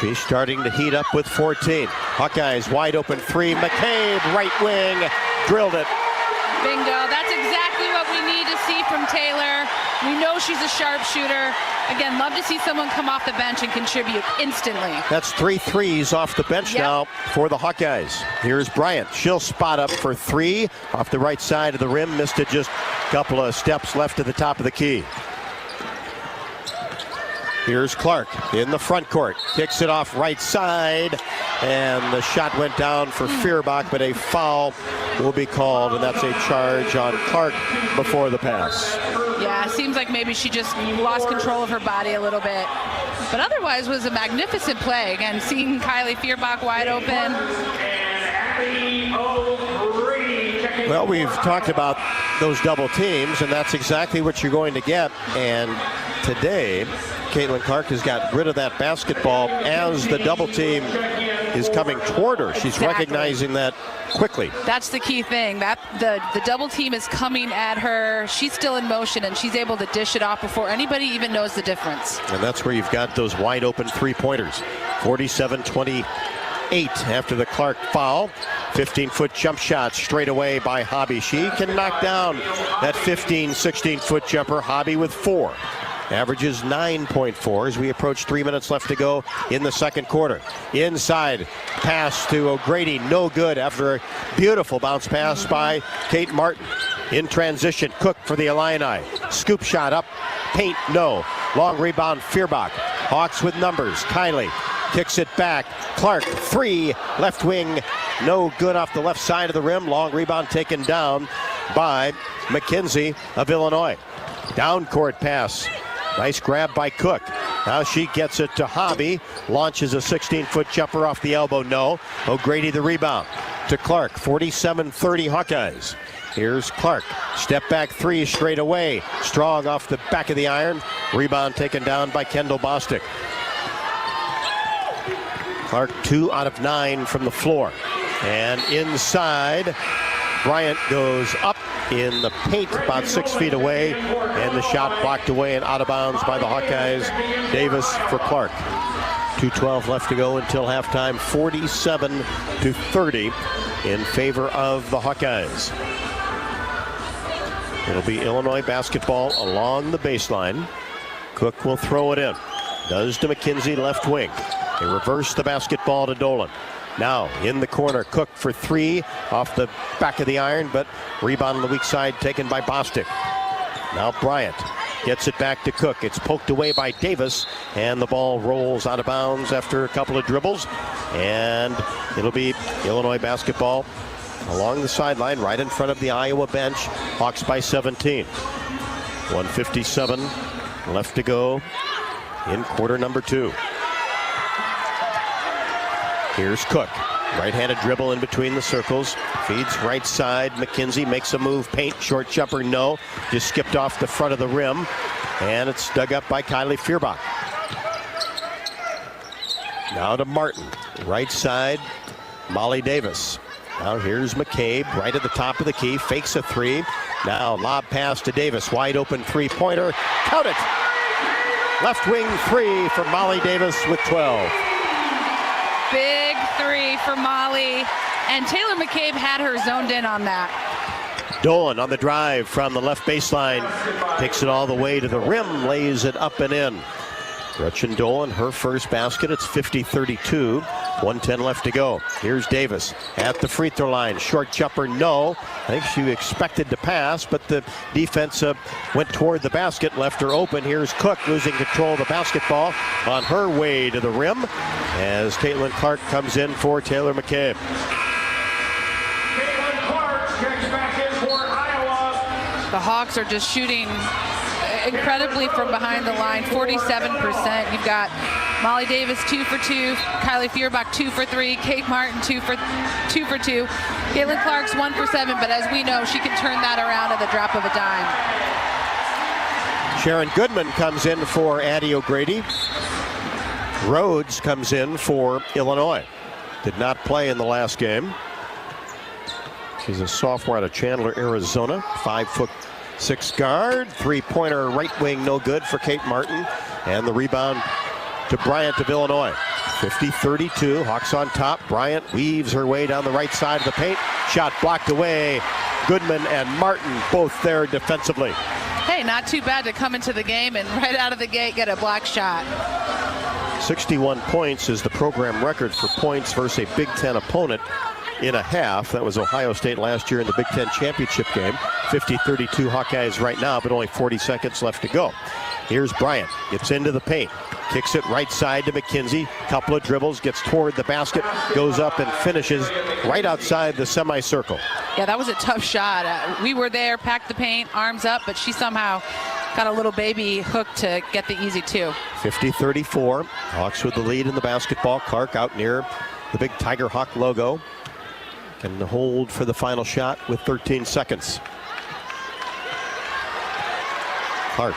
She's starting to heat up with 14. Hawkeyes wide open three. McCabe, right wing, drilled it. Bingo. That's exactly what we need to see from Taylor. We know she's a sharpshooter. Again, love to see someone come off the bench and contribute instantly. That's 3 threes off the bench now for the Hawkeyes. Here's Bryant. She'll spot up for 3 off the right side of the rim. Missed it just a couple of steps left to the top of the key. Here's Clark in the front court. Kicks it off right side. And the shot went down for Feuerbach, but a foul will be called, and that's a charge on Clark before the pass. Yeah, seems like maybe she just lost control of her body a little bit. But otherwise was a magnificent play. Again, seeing Kylie Feuerbach wide open. Well, we've talked about those double teams, and that's exactly what you're going to get. And today, Caitlin Clark has got rid of that basketball as the double team is coming toward her. She's recognizing that quickly. That's the key thing. That the double team is coming at her. She's still in motion, and she's able to dish it off before anybody even knows the difference. And that's where you've got those wide open three-pointers. 47-28 after the Clark foul. 15-foot jump shot straight away by Hobby. She can knock down that 15, 16-foot jumper. Hobby with 4. Averages 9.4 as we approach 3 minutes left to go in the second quarter. Inside pass to O'Grady, no good after a beautiful bounce pass by Kate Martin. In transition, Cook for the Illini. Scoop shot up, paint, no. Long rebound, Feuerbach. Hawks with numbers. Kylie kicks it back. Clark, 3, left wing, no good off the left side of the rim. Long rebound taken down by McKenzie of Illinois. Down court pass. Nice grab by Cook. Now she gets it to Hobby. Launches a 16-foot jumper off the elbow. No. O'Grady the rebound to Clark. 47-30 Hawkeyes. Here's Clark. Step back 3 straight away. Strong off the back of the iron. Rebound taken down by Kendall Bostic. Clark 2 out of 9 from the floor. And inside, Bryant goes up in the paint about 6 feet away, and the shot blocked away and out of bounds by the Hawkeyes. Davis for Clark. 2:12 left to go until halftime. 47-30 in favor of the Hawkeyes. It'll be Illinois basketball along the baseline. Cook will throw it in. Does to McKenzie, left wing. They reverse the basketball to Dolan. Now in the corner, Cook for 3 off the back of the iron, but rebound on the weak side taken by Bostic. Now Bryant gets it back to Cook. It's poked away by Davis, and the ball rolls out of bounds after a couple of dribbles. And it'll be Illinois basketball along the sideline right in front of the Iowa bench. Hawks by 17. 1:57 left to go in quarter number 2. Here's Cook. Right-handed dribble in between the circles. Feeds right side. McKenzie makes a move. Paint. Short jumper. No. Just skipped off the front of the rim. And it's dug up by Kylie Feuerbach. Now to Martin. Right side. Molly Davis. Now here's McCabe. Right at the top of the key. Fakes a 3. Now lob pass to Davis. Wide open three-pointer. Count it. Left wing 3 for Molly Davis with 12. Big 3 for Molly, and Taylor McCabe had her zoned in on that. Dolan on the drive from the left baseline, takes it all the way to the rim, lays it up and in. Gretchen Dolan, her first basket. It's 50-32. 1:10 left to go. Here's Davis at the free throw line. Short jumper, no. I think she expected to pass, but the defense went toward the basket, left her open. Here's Cook losing control of the basketball on her way to the rim as Caitlin Clark comes in for Taylor McCabe. Caitlin Clark checks back in for Iowa. The Hawks are just shooting incredibly from behind the line. 47%. You've got Molly Davis 2 for 2, Kylie Feuerbach 2 for 3, Kate Martin 2 for 2. Caitlin Clark's 1 for 7, but as we know, she can turn that around at the drop of a dime. Sharon Goodman comes in for Addie O'Grady. Rhodes comes in for Illinois. Did not play in the last game. She's a sophomore out of Chandler, Arizona. 5'6" guard. Three-pointer right wing, no good for Kate Martin. And the rebound to Bryant of Illinois. 50-32, Hawks on top. Bryant weaves her way down the right side of the paint. Shot blocked away. Goodman and Martin both there defensively. Hey, not too bad to come into the game and right out of the gate get a block shot. 61 points is the program record for points versus a Big Ten opponent in a half. That was Ohio State last year in the Big Ten championship game. 50-32 Hawkeyes right now, but only 40 seconds left to go. Here's Bryant, gets into the paint, kicks it right side to McKenzie. Couple of dribbles, gets toward the basket, goes up and finishes right outside the semicircle. Yeah, that was a tough shot. We were there, packed the paint, arms up, but she somehow got a little baby hook to get the easy two. 50-34, Hawks with the lead in the basketball. Clark out near the big Tiger Hawk logo. Can hold for the final shot with 13 seconds. Clark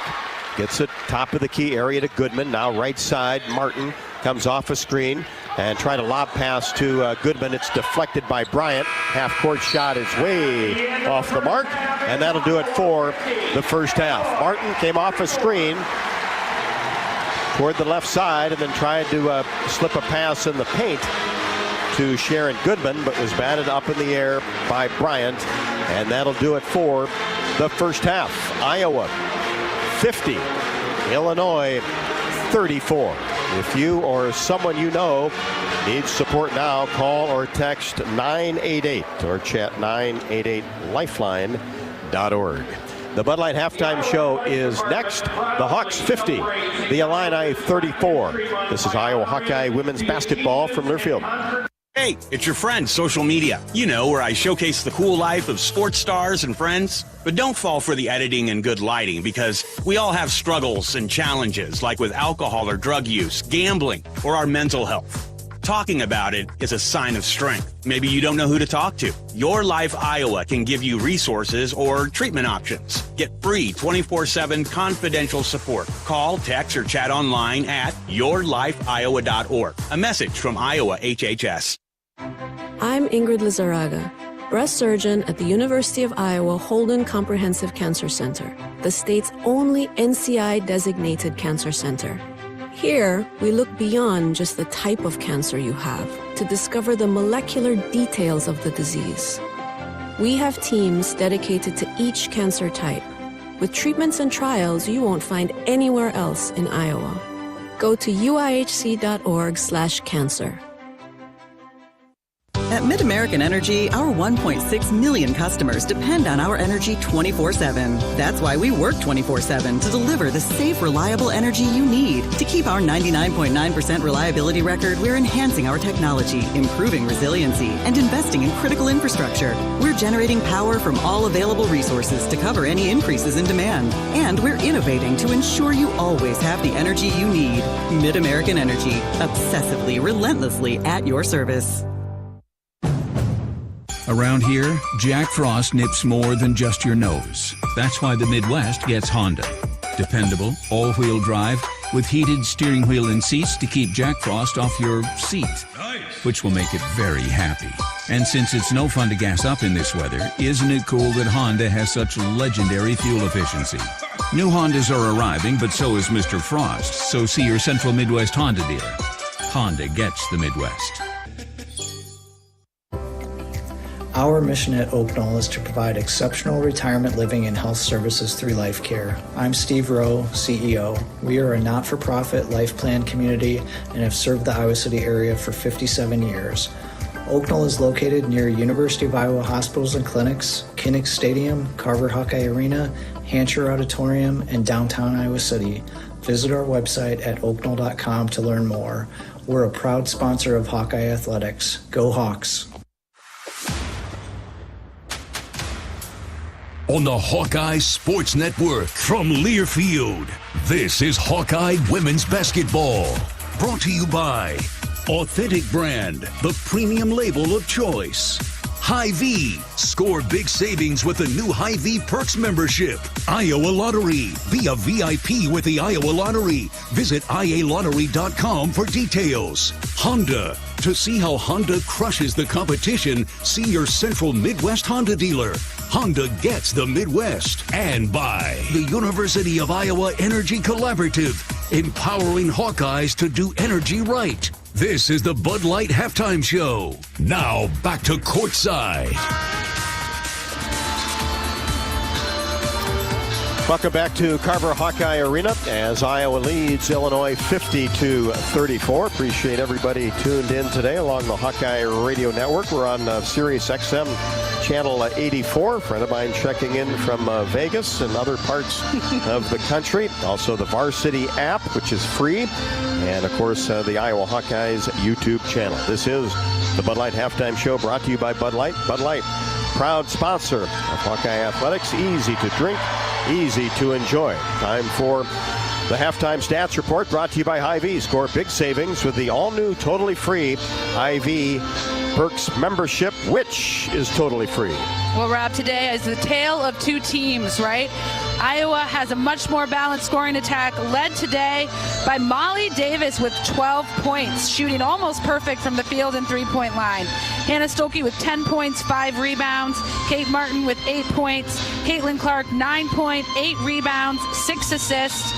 gets it top of the key area to Goodman. Now right side, Martin comes off a screen and try to lob pass to Goodman. It's deflected by Bryant. Half-court shot is way off the mark, and that'll do it for the first half. Martin came off a screen toward the left side and then tried to slip a pass in the paint to Sharon Goodman, but was batted up in the air by Bryant, and that'll do it for the first half. Iowa 50, Illinois 34. If you or someone you know needs support now, call or text 988 or chat 988lifeline.org. The Bud Light halftime show is next. The Hawks 50, the Illini 34. This is Iowa Hawkeye women's basketball from Learfield. Hey, it's your friend, social media. You know, where I showcase the cool life of sports stars and friends. But don't fall for the editing and good lighting, because we all have struggles and challenges, like with alcohol or drug use, gambling, or our mental health. Talking about it is a sign of strength. Maybe you don't know who to talk to. Your Life Iowa can give you resources or treatment options. Get free 24/7 confidential support. Call, text, or chat online at yourlifeiowa.org. A message from Iowa HHS. I'm Ingrid Lizarraga, breast surgeon at the University of Iowa Holden Comprehensive Cancer Center, the state's only NCI-designated cancer center. Here, we look beyond just the type of cancer you have to discover the molecular details of the disease. We have teams dedicated to each cancer type, with treatments and trials you won't find anywhere else in Iowa. Go to uihc.org/cancer. At MidAmerican Energy, our 1.6 million customers depend on our energy 24/7. That's why we work 24/7 to deliver the safe, reliable energy you need. To keep our 99.9% reliability record, we're enhancing our technology, improving resiliency, and investing in critical infrastructure. We're generating power from all available resources to cover any increases in demand. And we're innovating to ensure you always have the energy you need. MidAmerican Energy, obsessively, relentlessly at your service. Around here, Jack Frost nips more than just your nose. That's why the Midwest gets Honda. Dependable, all-wheel drive, with heated steering wheel and seats to keep Jack Frost off your seat, which will make it very happy. And since it's no fun to gas up in this weather, isn't it cool that Honda has such legendary fuel efficiency? New Hondas are arriving, but so is Mr. Frost, so see your Central Midwest Honda dealer. Honda gets the Midwest. Our mission at Oak Knoll is to provide exceptional retirement living and health services through Life Care. I'm Steve Rowe, CEO. We are a not-for-profit life plan community and have served the Iowa City area for 57 years. Oak Knoll is located near University of Iowa hospitals and clinics, Kinnick Stadium, Carver Hawkeye Arena, Hancher Auditorium, and downtown Iowa City. Visit our website at oakknoll.com to learn more. We're a proud sponsor of Hawkeye Athletics. Go Hawks! On the Hawkeye Sports Network from Learfield, this is Hawkeye Women's Basketball. Brought to you by Authentic Brand, the premium label of choice. Hy-Vee, score big savings with the new Hy-Vee Perks membership. Iowa Lottery, be a VIP with the Iowa Lottery. Visit ialottery.com for details. Honda, to see how Honda crushes the competition, see your Central Midwest Honda dealer. Honda gets the Midwest. And by the University of Iowa Energy Collaborative, empowering Hawkeyes to do energy right. This is the Bud Light Halftime Show. Now back to courtside. Welcome back to Carver Hawkeye Arena as Iowa leads Illinois 50-34. Appreciate everybody tuned in today along the Hawkeye Radio Network. We're on Sirius XM channel 84. A friend of mine checking in from Vegas and other parts of the country. Also the Varsity app, which is free. And of course, the Iowa Hawkeyes YouTube channel. This is the Bud Light Halftime Show brought to you by Bud Light. Bud Light, proud sponsor of Hawkeye Athletics. Easy to drink, easy to enjoy. Time for the halftime stats report brought to you by Hy-Vee. Score big savings with the all-new totally free Hy-Vee Perks membership, which is totally free. Well, Rob, today is the tale of two teams, right? Iowa has a much more balanced scoring attack, led today by Molly Davis with 12 points, shooting almost perfect from the field and three-point line. Hannah Stolke with 10 points, 5 rebounds. Kate Martin with 8 points. Caitlin Clark, 9 points, 8 rebounds, 6 assists.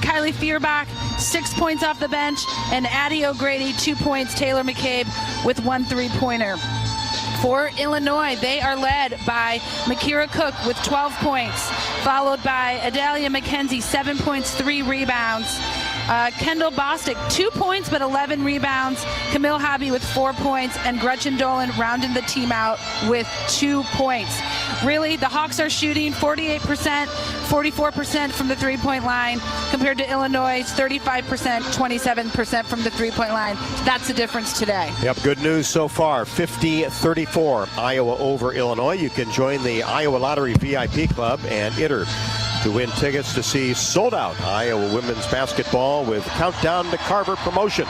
Kylie Feuerbach, 6 points off the bench. And Addie O'Grady, 2 points. Taylor McCabe with 1 three-pointer. For Illinois, they are led by Makira Cook with 12 points, followed by Adalia McKenzie, 7 points, 3 rebounds. Kendall Bostic, 2 points, but 11 rebounds. Camille Hobby with 4 points, and Gretchen Dolan rounding the team out with 2 points. Really, the Hawks are shooting 48%, 44% from the three-point line, compared to Illinois' 35%, 27% from the three-point line. That's the difference today. Yep, good news so far. 50-34, Iowa over Illinois. You can join the Iowa Lottery VIP Club and enter to win tickets to see sold-out Iowa women's basketball with Countdown to Carver promotion.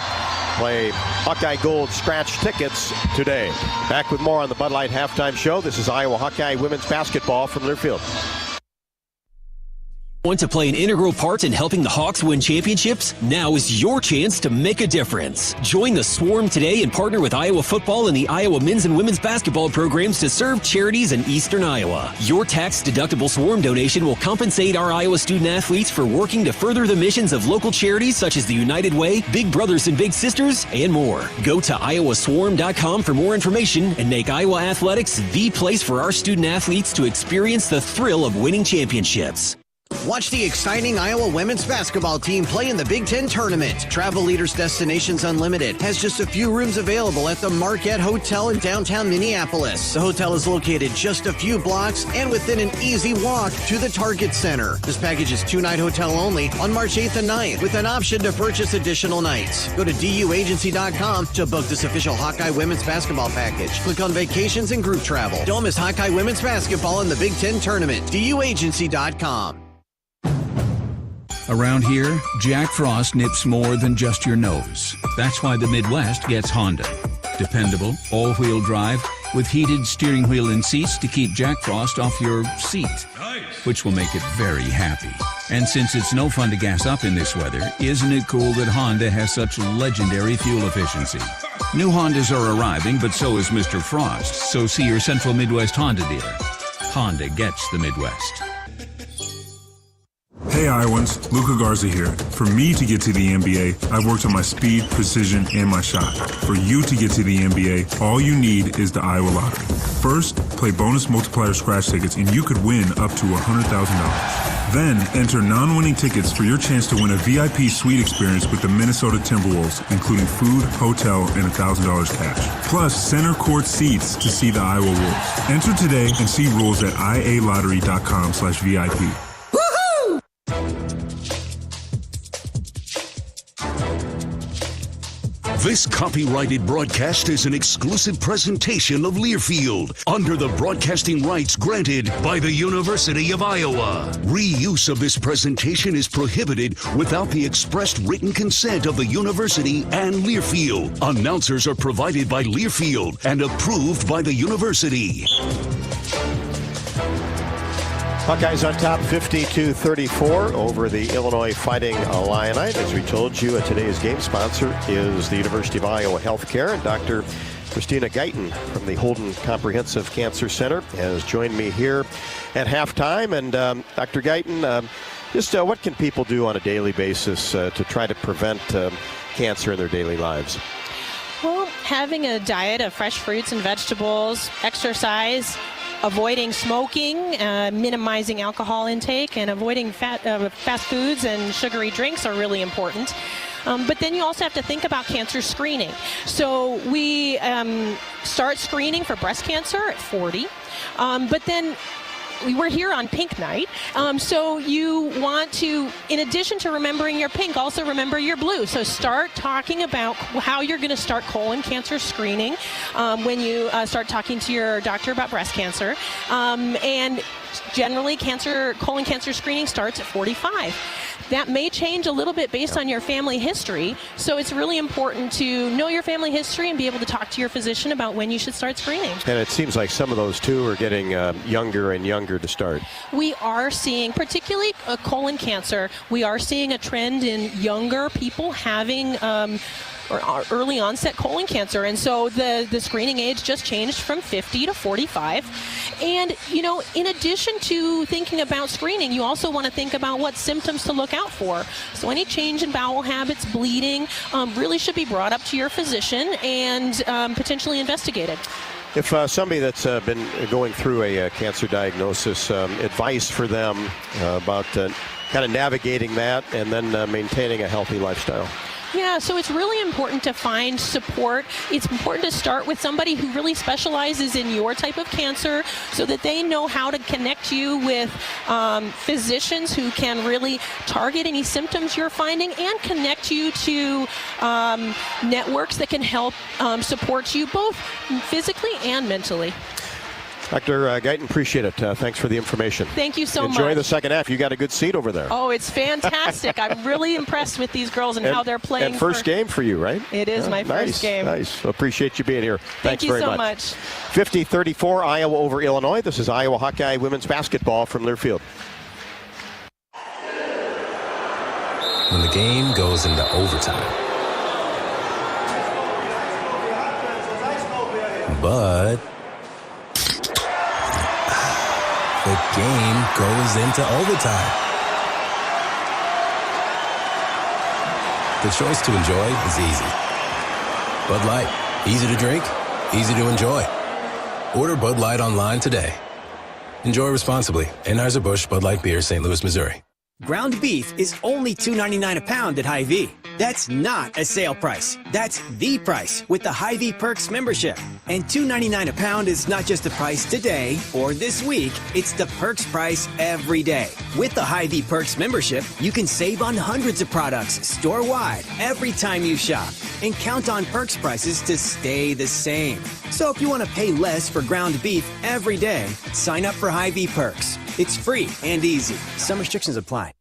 Play Hawkeye Gold scratch tickets today. Back with more on the Bud Light Halftime Show. This is Iowa Hawkeye women's basketball from Learfield. Want to play an integral part in helping the Hawks win championships? Now is your chance to make a difference. Join the Swarm today and partner with Iowa football and the Iowa men's and women's basketball programs to serve charities in eastern Iowa. Your tax-deductible Swarm donation will compensate our Iowa student athletes for working to further the missions of local charities such as the United Way, Big Brothers and Big Sisters, and more. Go to iowaswarm.com for more information and make Iowa athletics the place for our student athletes to experience the thrill of winning championships. Watch the exciting Iowa women's basketball team play in the Big Ten tournament. Travel Leaders Destinations Unlimited has just a few rooms available at the Marquette Hotel in downtown Minneapolis. The hotel is located just a few blocks and within an easy walk to the Target Center. This package is 2-night hotel only on March 8th and 9th with an option to purchase additional nights. Go to duagency.com to book this official Hawkeye women's basketball package. Click on vacations and group travel. Don't miss Hawkeye women's basketball in the Big Ten tournament. duagency.com. Around here, Jack Frost nips more than just your nose. That's why the Midwest gets Honda. Dependable, all-wheel drive, with heated steering wheel and seats to keep Jack Frost off your seat, which will make it very happy. And since it's no fun to gas up in this weather, isn't it cool that Honda has such legendary fuel efficiency? New Hondas are arriving, but so is Mr. Frost, so see your Central Midwest Honda dealer. Honda gets the Midwest. Hey Iowans, Luka Garza here. For me to get to the NBA, I've worked on my speed, precision, and my shot. For you to get to the NBA, all you need is the Iowa Lottery. First, play bonus multiplier scratch tickets and you could win up to $100,000. Then, enter non-winning tickets for your chance to win a VIP suite experience with the Minnesota Timberwolves, including food, hotel, and $1,000 cash. Plus, center court seats to see the Iowa Wolves. Enter today and see rules at ialottery.com/VIP. This copyrighted broadcast is an exclusive presentation of Learfield under the broadcasting rights granted by the University of Iowa. Reuse of this presentation is prohibited without the expressed written consent of the university and Learfield. Announcers are provided by Learfield and approved by the university. Hawkeyes on top 52-34 over the Illinois Fighting Illini. As we told you, today's game sponsor is the University of Iowa Healthcare, and Dr. Christina Guyton from the Holden Comprehensive Cancer Center has joined me here at halftime. And Dr. Guyton, just what can people do on a daily basis to try to prevent cancer in their daily lives? Well, having a diet of fresh fruits and vegetables, exercise, avoiding smoking, minimizing alcohol intake, and avoiding fast foods and sugary drinks are really important. But then you also have to think about cancer screening. So we start screening for breast cancer at 40, but then we're here on Pink Night, so you want to, in addition to remembering your pink, also remember your blue. So start talking about how you're going to start colon cancer screening when you start talking to your doctor about breast cancer. And generally, colon cancer screening starts at 45. That may change a little bit based on your family history, so it's really important to know your family history and be able to talk to your physician about when you should start screening. And it seems like some of those, too, are getting younger and younger to start. We are seeing, particularly colon cancer, we are seeing a trend in younger people having or early onset colon cancer. And so the screening age just changed from 50 to 45. And, you know, in addition to thinking about screening, you also want to think about what symptoms to look out for. So any change in bowel habits, bleeding, really should be brought up to your physician and potentially investigated. If somebody that's been going through a cancer diagnosis, advice for them about kind of navigating that and then maintaining a healthy lifestyle. Yeah, so it's really important to find support. It's important to start with somebody who really specializes in your type of cancer so that they know how to connect you with physicians who can really target any symptoms you're finding and connect you to networks that can help support you both physically and mentally. Dr. Guyton, appreciate it. Thanks for the information. Thank you so much. Enjoy the second half. You got a good seat over there. Oh, it's fantastic. I'm really impressed with these girls and how they're playing. And first game for you, right? It is my first game. Nice. Appreciate you being here. Thank you very so much. 50-34, Iowa over Illinois. This is Iowa Hawkeye women's basketball from Learfield. When the game goes into overtime. But the game goes into overtime. The choice to enjoy is easy. Bud Light, easy to drink, easy to enjoy. Order Bud Light online today. Enjoy responsibly. Anheuser-Busch Bud Light Beer, St. Louis, Missouri. Ground beef is only $2.99 a pound at Hy-Vee. That's not a sale price. That's the price with the Hy-Vee Perks membership. And $2.99 a pound is not just the price today or this week. It's the Perks price every day. With the Hy-Vee Perks membership, you can save on hundreds of products store-wide every time you shop. And count on Perks prices to stay the same. So if you want to pay less for ground beef every day, sign up for Hy-Vee Perks. It's free and easy. Some restrictions apply.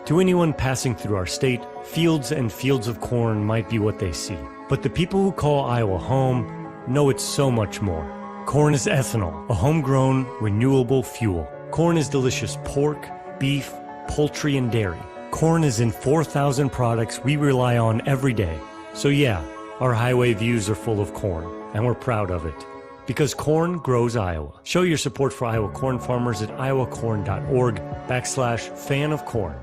To anyone passing through our state, fields and fields of corn might be what they see. But the people who call Iowa home know it's so much more. Corn is ethanol, a homegrown, renewable fuel. Corn is delicious pork, beef, poultry, and dairy. Corn is in 4,000 products we rely on every day. So yeah, our highway views are full of corn, and we're proud of it. Because corn grows Iowa. Show your support for Iowa corn farmers at iowacorn.org/fan of corn.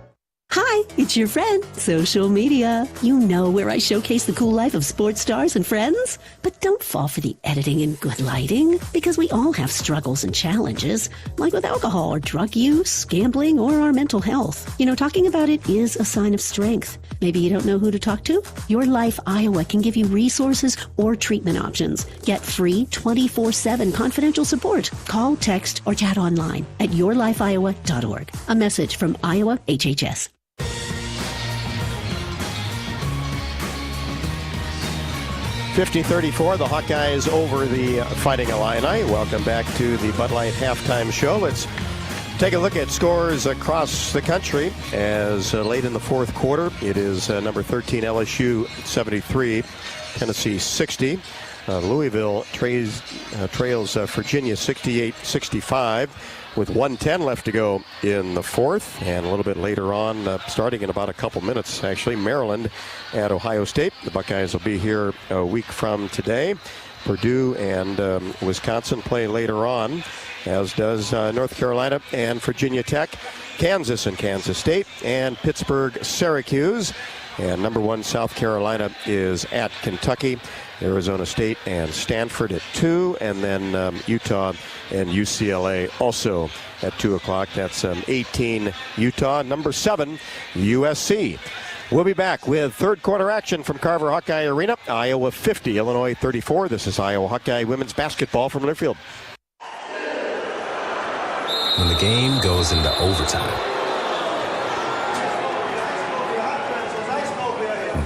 Hi, it's your friend, social media. You know where I showcase the cool life of sports stars and friends. But don't fall for the editing and good lighting, because we all have struggles and challenges, like with alcohol or drug use, gambling, or our mental health. You know, talking about it is a sign of strength. Maybe you don't know who to talk to? Your Life Iowa can give you resources or treatment options. Get free 24/7 confidential support. Call, text, or chat online at yourlifeiowa.org. A message from Iowa HHS. 50-34, the Hawkeyes over the Fighting Illini. Welcome back to the Bud Light halftime show. Let's take a look at scores across the country as late in the fourth quarter. It is number 13 LSU 73, Tennessee 60. Louisville trails Virginia 68-65 with 1:10 left to go in the fourth. And a little bit later on, starting in about a couple minutes, actually, Maryland at Ohio State. The Buckeyes will be here a week from today. Purdue and Wisconsin play later on, as does North Carolina and Virginia Tech. Kansas and Kansas State, and Pittsburgh, Syracuse. And number 1 South Carolina is at Kentucky. Arizona State and Stanford at 2, and then Utah and UCLA also at 2 o'clock. That's 18 Utah. Number 7 USC. We'll be back with third quarter action from Carver Hawkeye Arena. Iowa 50, Illinois 34. This is Iowa Hawkeye women's basketball from Learfield. When the game goes into overtime.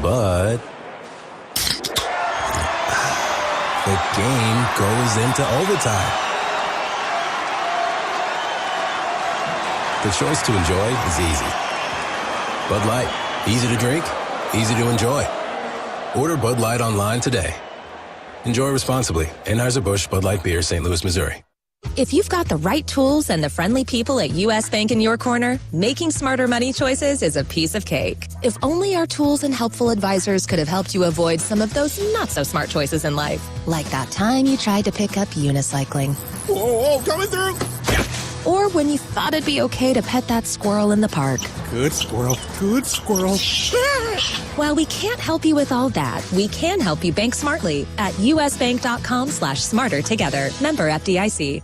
But the game goes into overtime. The choice to enjoy is easy. Bud Light. Easy to drink, easy to enjoy. Order Bud Light online today. Enjoy responsibly. Anheuser-Busch Bud Light Beer, St. Louis, Missouri. If you've got the right tools and the friendly people at U.S. Bank in your corner, making smarter money choices is a piece of cake. If only our tools and helpful advisors could have helped you avoid some of those not-so-smart choices in life. Like that time you tried to pick up unicycling. Whoa, coming through! Or when you thought it'd be okay to pet that squirrel in the park. Good squirrel, good squirrel. While we can't help you with all that, we can help you bank smartly at usbank.com/smarter together. Member FDIC.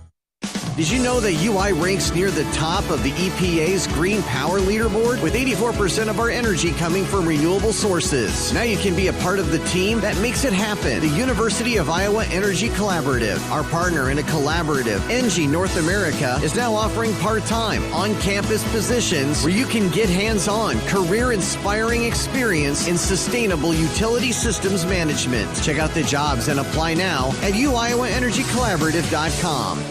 Did you know that UI ranks near the top of the EPA's Green Power Leaderboard with 84% of our energy coming from renewable sources? Now you can be a part of the team that makes it happen. The University of Iowa Energy Collaborative, our partner in a collaborative, ENGIE North America, is now offering part-time, on-campus positions where you can get hands-on, career-inspiring experience in sustainable utility systems management. Check out the jobs and apply now at uiowaenergycollaborative.com.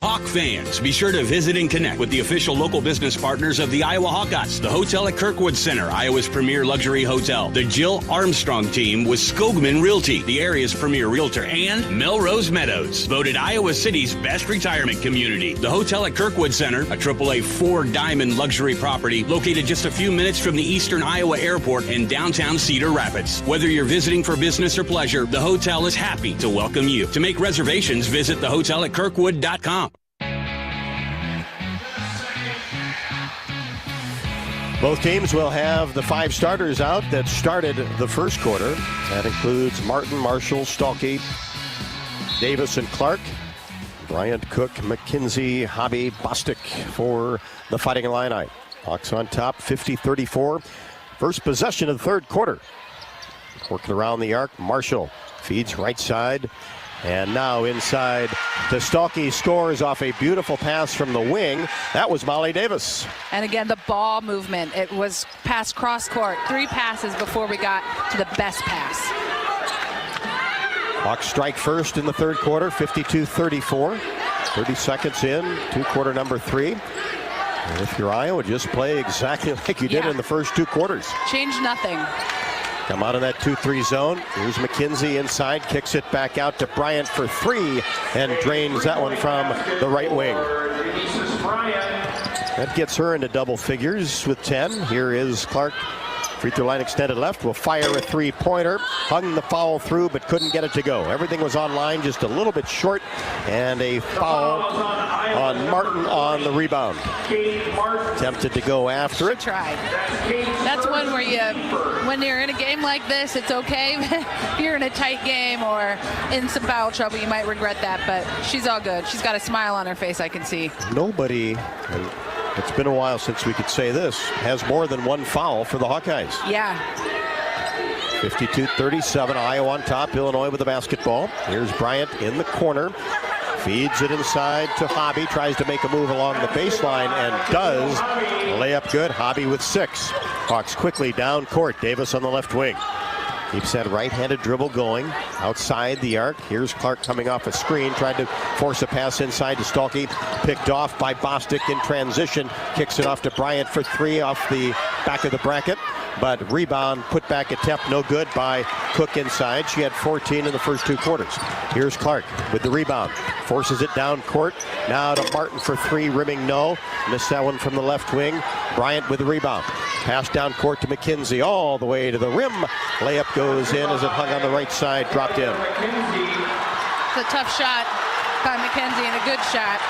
Hawk fans, be sure to visit and connect with the official local business partners of the Iowa Hawkeyes, the hotel at Kirkwood Center, Iowa's premier luxury hotel, the Jill Armstrong team with Skogman Realty, the area's premier realtor, and Melrose Meadows, voted Iowa City's best retirement community. The hotel at Kirkwood Center, a AAA 4-diamond luxury property located just a few minutes from the Eastern Iowa Airport in downtown Cedar Rapids. Whether you're visiting for business or pleasure, the hotel is happy to welcome you. To make reservations, visit thehotelatKirkwood.com. Both teams will have the 5 starters out that started the first quarter. That includes Martin, Marshall, Stalkey, Davis, and Clark. Bryant, Cook, McKenzie, Hobby, Bostic for the Fighting Illini. Hawks on top, 50-34. First possession of the third quarter. Working around the arc, Marshall feeds right side. And now inside to Stalkey, scores off a beautiful pass from the wing. That was Molly Davis. And again, the ball movement. It was pass cross court. 3 passes before we got to the best pass. Hawks strike first in the third quarter, 52-34. 30 seconds in to quarter number 3. And if you're Iowa, just play exactly like you did in the first 2 quarters. Change nothing. Come out of that 2-3 zone. Here's McKenzie inside, kicks it back out to Bryant for 3, and drains that one from the right wing. That gets her into double figures with 10. Here is Clark. Free throw line extended left, will fire a 3-pointer. Hung the foul through, but couldn't get it to go. Everything was on line, just a little bit short, and a foul on Martin on the rebound. Tempted to go after it. Tried. That's one where when you're in a game like this, it's okay. If you're in a tight game or in some foul trouble, you might regret that, but she's all good. She's got a smile on her face, I can see. Nobody, and it's been a while since we could say this, has more than 1 foul for the Hawkeyes. Yeah. 52-37, Iowa on top, Illinois with the basketball. Here's Bryant in the corner. Feeds it inside to Hobby, tries to make a move along the baseline and does. Layup good, Hobby with 6. Hawks quickly down court, Davis on the left wing. Keeps that right-handed dribble going outside the arc. Here's Clark coming off a screen, tried to force a pass inside to Stalkey. Picked off by Bostic in transition. Kicks it off to Bryant for 3 off the back of the bracket. But rebound, put back attempt, no good by Cook inside. She had 14 in the first 2 quarters. Here's Clark with the rebound. Forces it down court. Now to Martin for 3, rimming no. Missed that one from the left wing. Bryant with the rebound. Pass down court to McKenzie all the way to the rim. Layup goes in as it hung on the right side, dropped in. It's a tough shot by McKenzie and a good shot.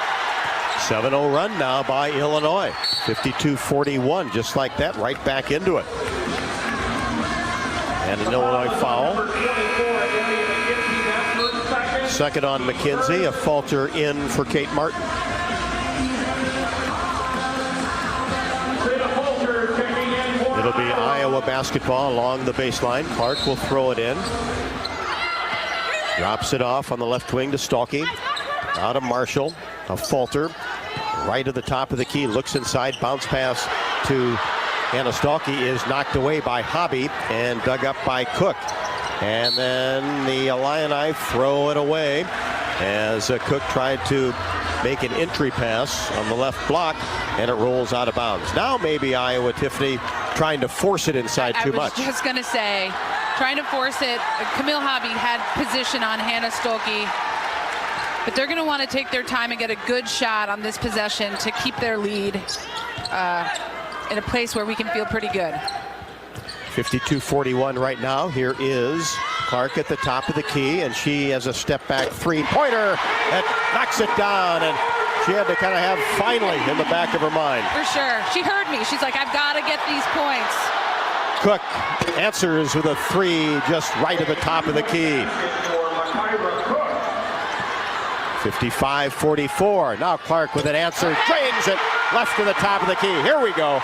7-0 run now by Illinois. 52-41, just like that, right back into it. And an Illinois foul. Second on McKenzie, a falter in for Kate Martin. It'll be Iowa basketball along the baseline. Clark will throw it in. Drops it off on the left wing to Stalky. Out of Marshall, a falter. Right at the top of the key, looks inside, bounce pass to Hannah Stalky is knocked away by Hobby and dug up by Cook. And then the Illini throw it away as Cook tried to make an entry pass on the left block, and it rolls out of bounds. Now maybe Iowa, Tiffany, trying to force it inside too much. I was just going to say, trying to force it. Camille Hobby had position on Hannah Stolke, but they're going to want to take their time and get a good shot on this possession to keep their lead in a place where we can feel pretty good. 52-41 right now. Here is Clark at the top of the key, and she has a step-back three-pointer that knocks it down, and she had to kind of have finally in the back of her mind. For sure. She heard me. She's like, I've got to get these points. Cook answers with a three just right at the top of the key. 55-44. Now Clark with an answer, drains it left to the top of the key. Here we go.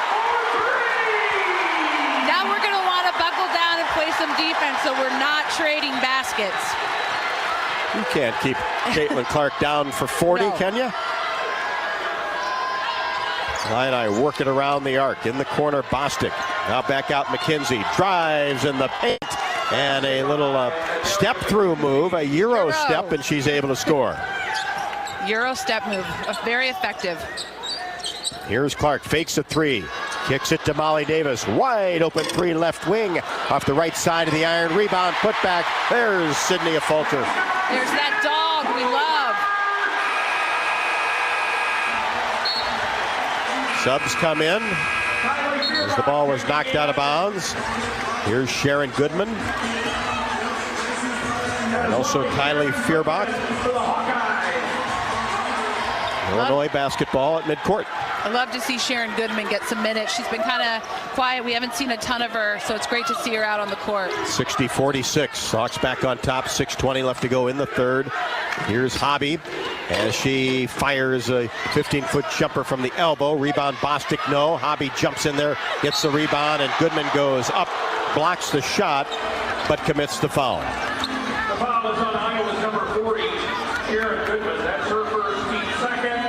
Now we're going to want to buckle down and play some defense so we're not trading baskets. You can't keep Caitlin Clark down for 40, no. Can you? Illini working around the arc. In the corner, Bostic. Now back out McKenzie. Drives in the paint. And a little step-through move, a Euro step, and she's able to score. Euro step move, very effective. Here's Clark, fakes a three. Kicks it to Molly Davis. Wide open three left wing. Off the right side of the iron. Rebound, put back. There's Sydney Fulter. There's that dog we love. Subs come in as the ball was knocked out of bounds. Here's Sharon Goodman. And also Kylie Fierbach. Illinois basketball at midcourt. I love to see Sharon Goodman get some minutes. She's been kind of quiet. We haven't seen a ton of her, so it's great to see her out on the court. 60-46. Hawks back on top. 6:20 left to go in the third. Here's Hobby as she fires a 15-foot jumper from the elbow. Rebound, Bostic, no. Hobby jumps in there, gets the rebound, and Goodman goes up, blocks the shot, but commits the foul. The foul is on Iowa's number 40, Sharon Goodman. That's her first, team second.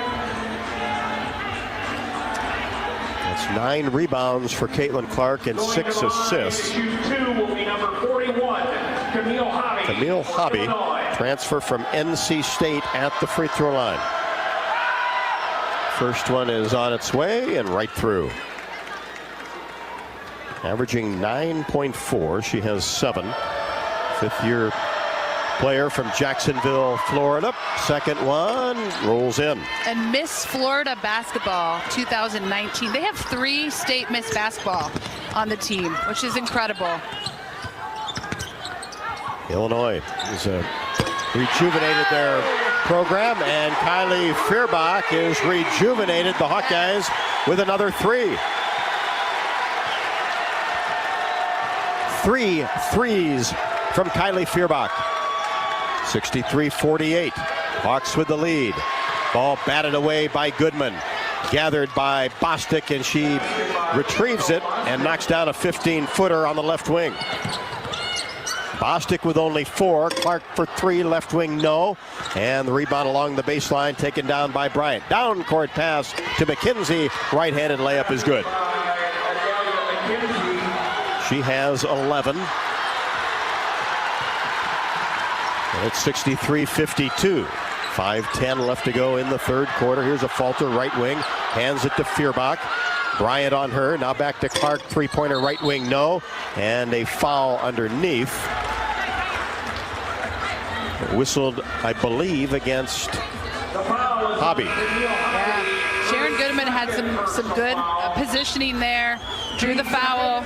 That's 9 rebounds for Caitlin Clark and 6 assists. Shoot two will be number 41, Camille Hobby. Camille Hobby, transfer from NC State at the free throw line. First one is on its way and right through. Averaging 9.4. She has 7. Fifth-year player from Jacksonville, Florida. Second one rolls in. And Miss Florida basketball 2019. They have 3 state Miss basketball on the team, which is incredible. Illinois is rejuvenated their program, and Kylie Fierbach is rejuvenated the Hawkeyes with another 3. 3 threes from Kylie Fierbach. 63-48. Hawks with the lead. Ball batted away by Goodman. Gathered by Bostic, and she retrieves it and knocks down a 15-footer on the left wing. Bostic with only 4. Clark for 3, left wing no. And the rebound along the baseline taken down by Bryant. Down court pass to McKenzie. Right-handed layup is good. She has 11. And it's 63-52. 5:10 left to go in the third quarter. Here's a falter, right wing. Hands it to Fierbach. Bryant on her. Now back to Clark. Three-pointer, right wing, no. And a foul underneath. Whistled, I believe, against Hobby. Yeah. Sharon Goodman had some good positioning there. Drew the foul.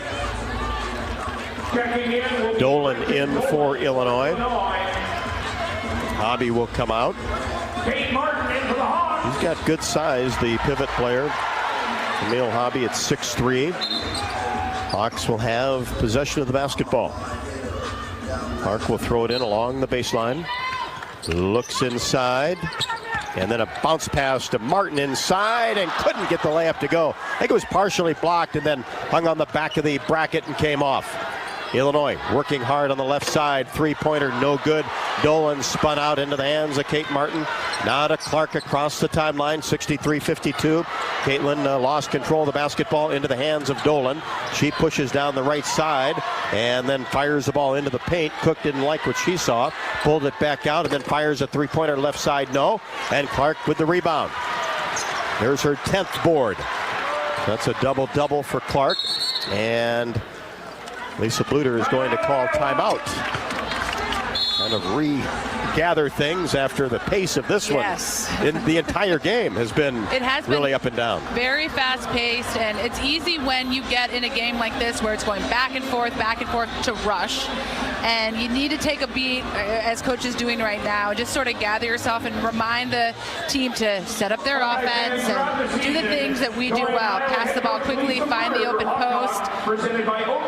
Dolan in for Illinois. Hobby will come out. He's got good size, the pivot player. Camille Hobby at 6'3". Hawks will have possession of the basketball. Clark will throw it in along the baseline. Looks inside. And then a bounce pass to Martin inside and couldn't get the layup to go. I think it was partially blocked and then hung on the back of the bracket and came off. Illinois working hard on the left side. Three-pointer, no good. Dolan spun out into the hands of Kate Martin. Now to Clark across the timeline, 63-52. Caitlin lost control of the basketball into the hands of Dolan. She pushes down the right side and then fires the ball into the paint. Cook didn't like what she saw, pulled it back out, and then fires a three-pointer left side, no. And Clark with the rebound. There's her 10th board. That's a double-double for Clark. And Lisa Bluter is going to call timeout. Kind of regather things after the pace of this one. The entire game has been really up and down. Very fast paced, and it's easy when you get in a game like this where it's going back and forth to rush. And you need to take a beat, as coach is doing right now, and just sort of gather yourself and remind the team to set up their offense and do the things that we do well. Pass the ball quickly, find the open post,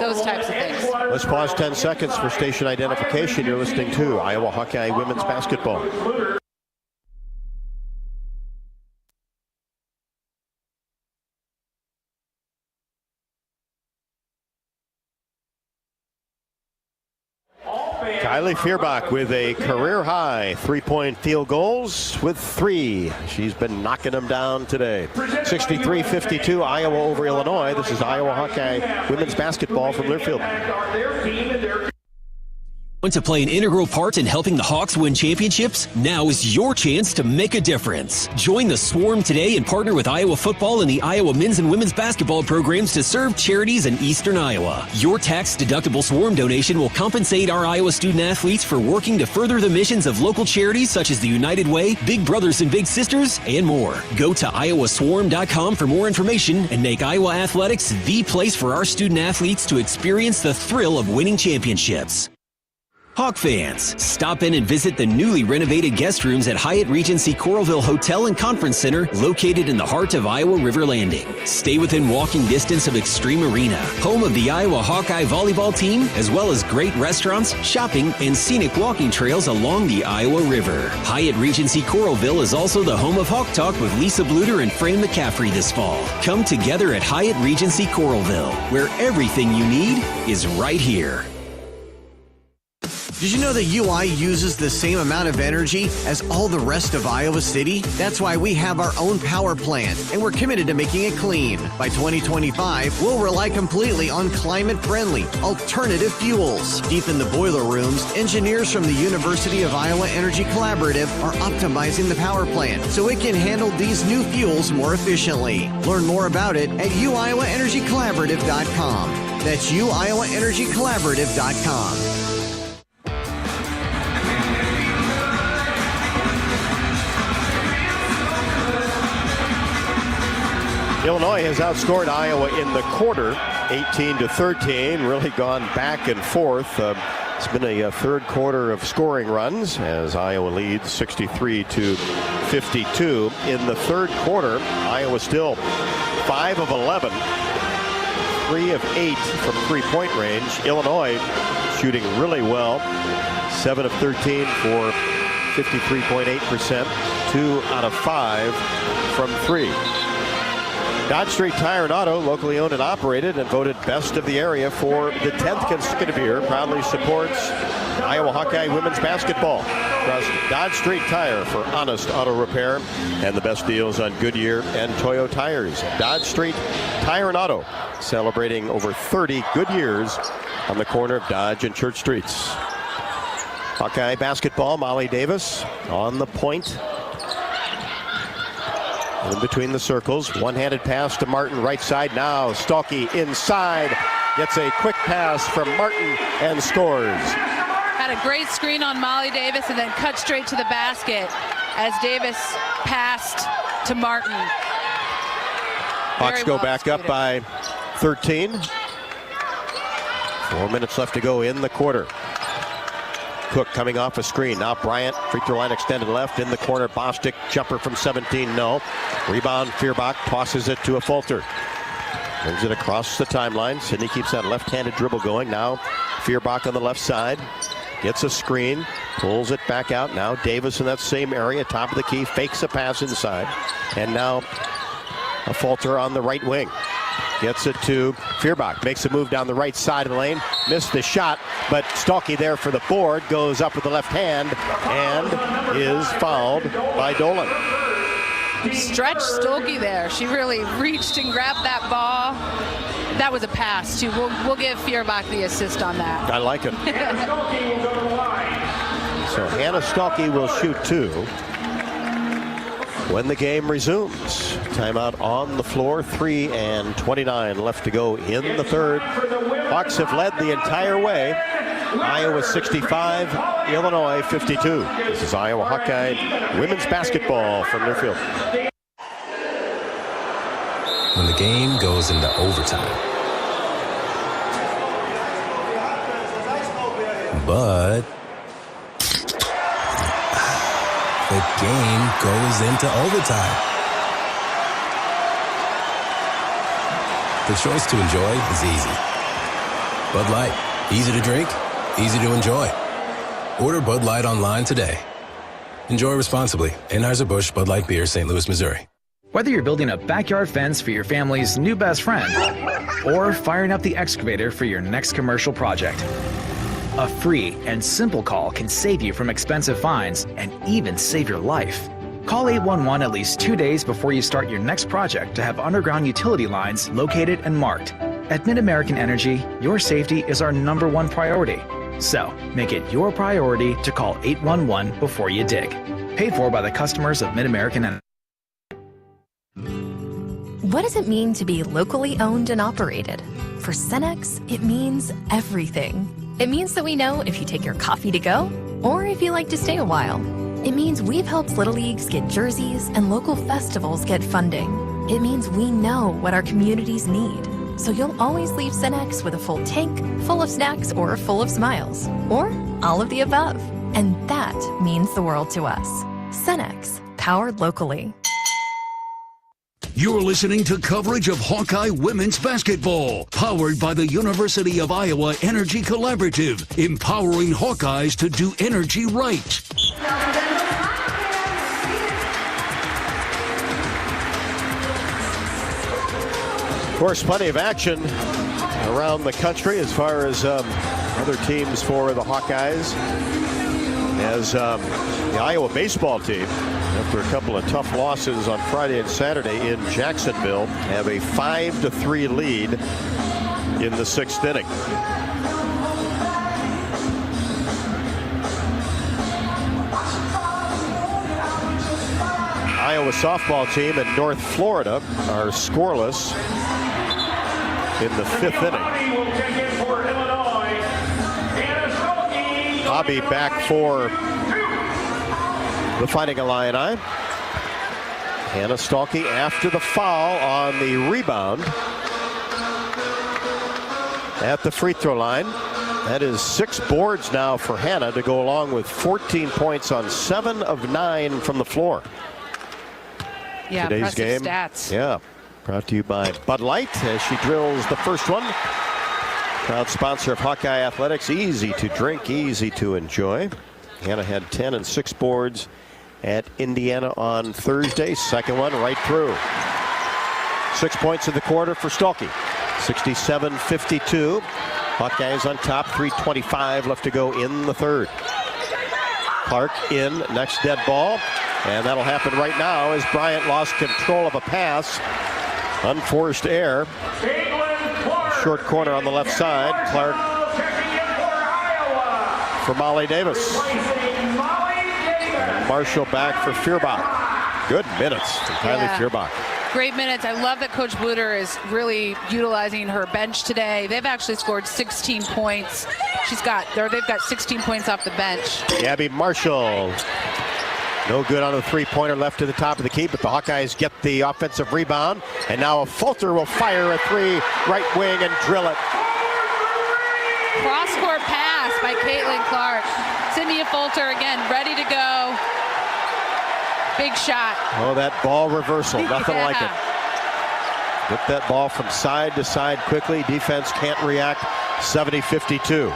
those types of things. Let's pause 10 seconds for station identification. You're listening to Iowa Hawkeye Women's Basketball. Kylie Fierbach with a career-high three-point field goals with 3. She's been knocking them down today. 63-52, Iowa over Illinois. This is Iowa Hawkeye Women's Basketball from Learfield. Want to play an integral part in helping the Hawks win championships? Now is your chance to make a difference. Join the Swarm today and partner with Iowa football and the Iowa men's and women's basketball programs to serve charities in eastern Iowa. Your tax-deductible Swarm donation will compensate our Iowa student athletes for working to further the missions of local charities such as the United Way, Big Brothers and Big Sisters, and more. Go to iowaswarm.com for more information and make Iowa athletics the place for our student athletes to experience the thrill of winning championships. Hawk fans, stop in and visit the newly renovated guest rooms at Hyatt Regency Coralville Hotel and Conference Center, located in the heart of Iowa River Landing. Stay within walking distance of Extreme Arena, home of the Iowa Hawkeye volleyball team, as well as great restaurants, shopping, and scenic walking trails along the Iowa River. Hyatt Regency Coralville is also the home of Hawk Talk with Lisa Bluter and Fran McCaffrey this fall. Come together at Hyatt Regency Coralville, where everything you need is right here. Did you know that UI uses the same amount of energy as all the rest of Iowa City? That's why we have our own power plant, and we're committed to making it clean. By 2025, we'll rely completely on climate-friendly, alternative fuels. Deep in the boiler rooms, engineers from the University of Iowa Energy Collaborative are optimizing the power plant so it can handle these new fuels more efficiently. Learn more about it at uiowaenergycollaborative.com. That's uiowaenergycollaborative.com. Illinois has outscored Iowa in the quarter, 18-13, really gone back and forth. It's been a third quarter of scoring runs as Iowa leads 63-52. In the third quarter, Iowa still 5 of 11, 3 of 8 from three-point range. Illinois shooting really well, 7 of 13 for 53.8%, 2 out of 5 from 3. Dodge Street Tire and Auto, locally owned and operated and voted best of the area for the 10th consecutive year, proudly supports Iowa Hawkeye women's basketball. Trust Dodge Street Tire for honest auto repair and the best deals on Goodyear and Toyo tires. Dodge Street Tire and Auto, celebrating over 30 good years on the corner of Dodge and Church Streets. Hawkeye basketball, Molly Davis on the point. In between the circles, one-handed pass to Martin, right side now. Stalky inside, gets a quick pass from Martin and scores. Had a great screen on Molly Davis and then cut straight to the basket as Davis passed to Martin. Hawks go back up by 13. 4 minutes left to go in the quarter. Cook coming off a screen. Now Bryant, free throw line extended left in the corner. Bostic, jumper from 17, no. Rebound, Fierbach tosses it to a Fulter. Brings it across the timeline. Sydney keeps that left-handed dribble going. Now Fierbach on the left side. gets a screen, pulls it back out. Now Davis in that same area, top of the key, fakes a pass inside. And now a falter on the right wing. Gets it to Feuerbach, makes a move down the right side of the lane, missed the shot, but Stolke there for the board, goes up with the left hand and is fouled by Dolan. Stretch Stolke there. She really reached and grabbed that ball. That was a pass too. We'll give Feuerbach the assist on that. I like it. So Hannah Stolke will shoot 2 when the game resumes. Timeout on the floor, 3:29 left to go in the third. Hawks have led the entire way. Iowa 65, Illinois 52. This is Iowa Hawkeye women's basketball from Learfield. When the game goes into overtime. But the game goes into overtime. The choice to enjoy is easy. Bud Light, easy to drink, easy to enjoy. Order Bud Light online today. Enjoy responsibly. Anheuser-Busch Bud Light Beer, St. Louis, Missouri. Whether you're building a backyard fence for your family's new best friend or firing up the excavator for your next commercial project, a free and simple call can save you from expensive fines and even save your life. Call 811 at least 2 days before you start your next project to have underground utility lines located and marked. At Mid-American Energy, your safety is our #1 priority. So, make it your priority to call 811 before you dig. Paid for by the customers of Mid-American Energy. What does it mean to be locally owned and operated? For Cenex, it means everything. It means that we know if you take your coffee to go or if you like to stay a while. It means we've helped Little Leagues get jerseys and local festivals get funding. It means we know what our communities need. So you'll always leave Cenex with a full tank, full of snacks, or full of smiles. Or all of the above. And that means the world to us. Cenex, powered locally. You're listening to coverage of Hawkeye women's basketball, powered by the University of Iowa Energy Collaborative, empowering Hawkeyes to do energy right. Of course, plenty of action around the country as far as other teams for the Hawkeyes. As the Iowa baseball team, after a couple of tough losses on Friday and Saturday in Jacksonville, have a 5-3 lead in the 6th inning. Iowa softball team in North Florida are scoreless in the 5th inning. Hobby back for the Fighting Illini. Hannah Stolke after the foul on the rebound at the free throw line. That is 6 boards now for Hannah to go along with 14 points on 7 of 9 from the floor. Yeah, today's game. Stats. Yeah, brought to you by Bud Light as she drills the first one. Proud sponsor of Hawkeye Athletics. Easy to drink, easy to enjoy. Hannah had 10 and 6 boards at Indiana on Thursday. Second one right through. 6 points in the quarter for Stolke. 67-52. Hawkeyes on top. 3:25 left to go in the third. Clark in, next dead ball. And that'll happen right now as Bryant lost control of a pass. Unforced error. Short corner on the left side. Clark for Molly Davis. And Marshall back for Feuerbach. Good minutes from Kylie Feuerbach. Great minutes. I love that Coach Bluter is really utilizing her bench today. They've actually scored 16 points. They've got 16 points off the bench. Gabby Marshall. No good on the three-pointer left to the top of the key, but the Hawkeyes get the offensive rebound. And now a Fulter will fire a 3 right wing and drill it. Cross-court pass by Caitlin Clark. Cynthia Fulter again, ready to go. Big shot. Oh, that ball reversal, nothing like it. Get that ball from side to side quickly. Defense can't react. 70-52.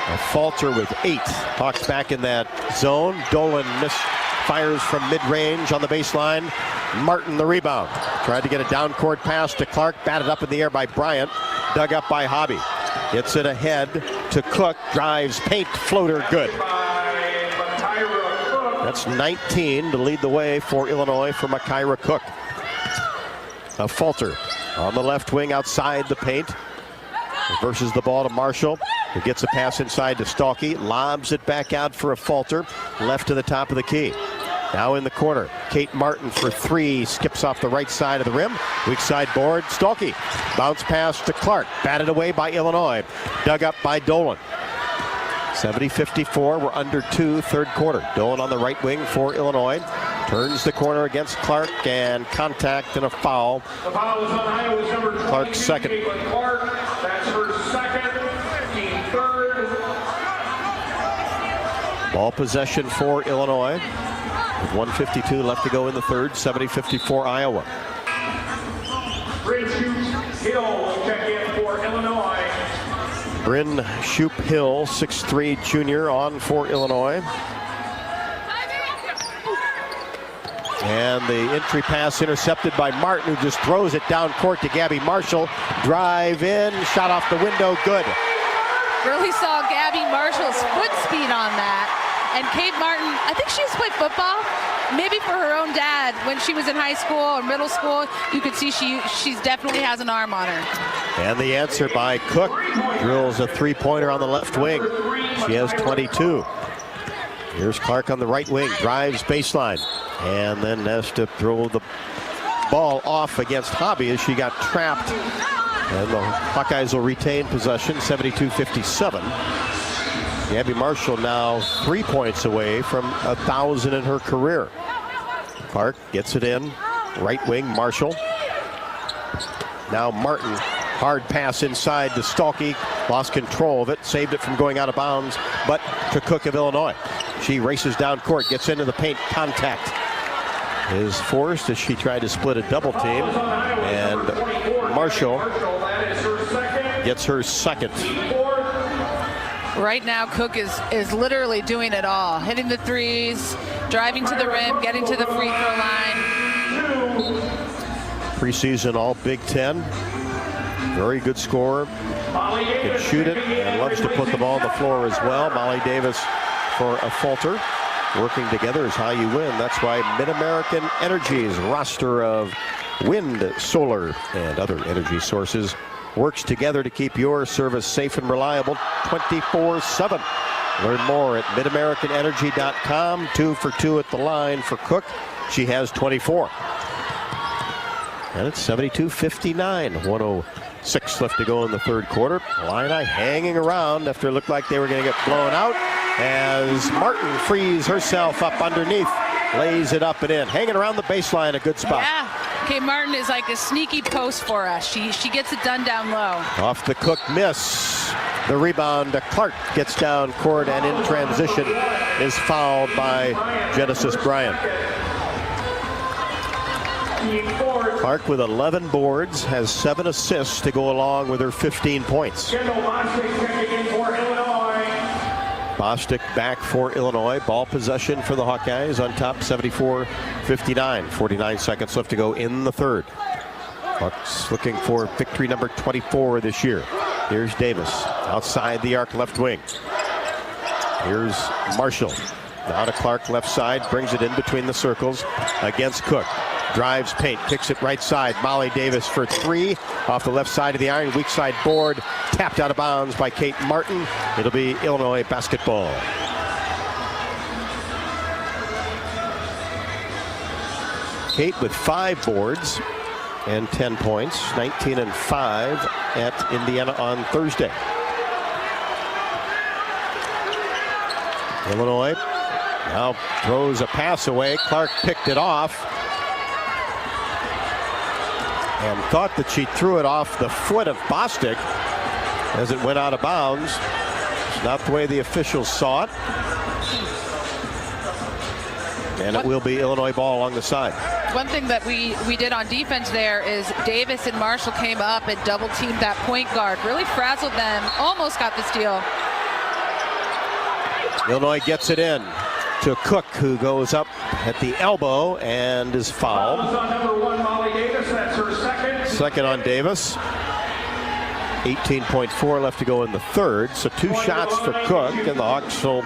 A falter with 8. Hawks back in that zone. Dolan misfires from mid-range on the baseline. Martin the rebound. Tried to get a down court pass to Clark. Batted up in the air by Bryant. Dug up by Hobby. Gets it ahead to Cook. Drives, paint, floater, good. That's 19 to lead the way for Illinois for Makaira Cook. A falter on the left wing outside the paint. Versus the ball to Marshall, who gets a pass inside to Stalky, lobs it back out for a falter, left to the top of the key. Now in the corner, Kate Martin for 3, skips off the right side of the rim. Weak side board, Stalky. Bounce pass to Clark, batted away by Illinois, dug up by Dolan. 70-54, we're under 2, third quarter. Dolan on the right wing for Illinois. Turns the corner against Clark, and contact and a foul. The foul is on Iowa's number 20, Clark's second. Caitlin Clark. That's her second, team third. Ball possession for Illinois. With 1:52 left to go in the third, 70-54 Iowa. Bryn Hill will check in for Illinois. Bryn Shoup Hill, 6'3" junior, on for Illinois. And the entry pass intercepted by Martin, who just throws it down court to Gabby Marshall. Drive in, shot off the window, good. Really saw Gabby Marshall's foot speed on that. And Kate Martin, I think she used to play football, maybe for her own dad. When she was in high school or middle school, you could see she definitely has an arm on her. And the answer by Cook. Drills a three-pointer on the left wing. She has 22. Here's Clark on the right wing, drives baseline, and then has to throw the ball off against Hobby as she got trapped. And the Hawkeyes will retain possession, 72-57. Gabby Marshall now 3 points away from 1,000 in her career. Clark gets it in, right wing, Marshall. Now Martin, hard pass inside to Stalky, lost control of it, saved it from going out of bounds, but to Cook of Illinois. She races down court, gets into the paint, contact is forced as she tried to split a double team, and Marshall gets her second. Right now, Cook is literally doing it all. Hitting the threes, driving to the rim, getting to the free throw line. Preseason all Big Ten. Very good scorer. Can shoot it and loves to put the ball on the floor as well. Molly Davis for a falter. Working together is how you win. That's why Mid-American Energy's roster of wind, solar, and other energy sources works together to keep your service safe and reliable 24/7. Learn more at midamericanenergy.com. 2 for 2 at the line for Cook. She has 24. And it's 72-59. 1:06 left to go in the third quarter. Illini hanging around after it looked like they were going to get blown out as Martin frees herself up underneath. Lays it up and in. Hanging around the baseline, a good spot. Yeah. Okay, Martin is like a sneaky post for us. She gets it done down low. Off the Cook miss. The rebound to Clark gets down court and in transition is fouled by Genesis Bryant. Clark with 11 boards, has 7 assists to go along with her 15 points. Bostic back for Illinois. Ball possession for the Hawkeyes on top, 74-59. 49 seconds left to go in the third. Hawks looking for victory number 24 this year. Here's Davis outside the arc, left wing. Here's Marshall. Now to Clark, left side, brings it in between the circles against Cook. Drives paint, kicks it right side. Molly Davis for 3 off the left side of the iron. Weak side board, tapped out of bounds by Kate Martin. It'll be Illinois basketball. Kate with 5 boards and 10 points, 19 and 5 at Indiana on Thursday. Illinois now throws a pass away. Clark picked it off and thought that she threw it off the foot of Bostic as it went out of bounds. It's not the way the officials saw it. And it will be Illinois ball along the side. One thing that we did on defense there is Davis and Marshall came up and double teamed that point guard. Really frazzled them. Almost got the steal. Illinois gets it in to Cook, who goes up at the elbow and is fouled. On number 1, Molly Davis. That's her second. Second on Davis. 18.4 left to go in the third. So 2 shots for Cook, and the Hawks will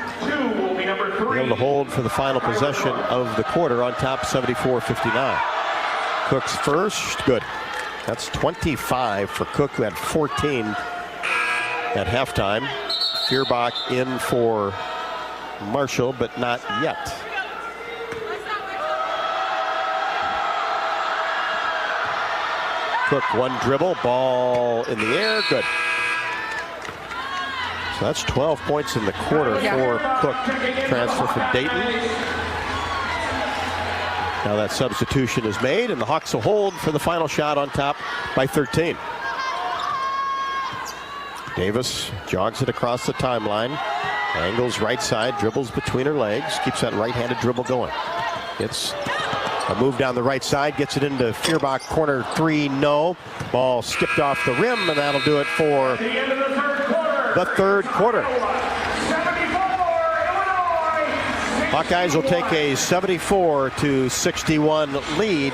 be able to hold for the final possession of the quarter on top, 74-59. Cook's first, good. That's 25 for Cook, who had 14 at halftime. Feuerbach in for Marshall, but not yet. Cook, one dribble, ball in the air, good. So that's 12 points in the quarter for Cook, transfer from Dayton. Now that substitution is made, and the Hawks will hold for the final shot on top by 13. Davis jogs it across the timeline, angles right side, dribbles between her legs, keeps that right-handed dribble going. It's a move down the right side, gets it into Feuerbach, corner 3, no. Ball skipped off the rim, and that'll do it for the third quarter. Hawkeyes will take a 74-61 lead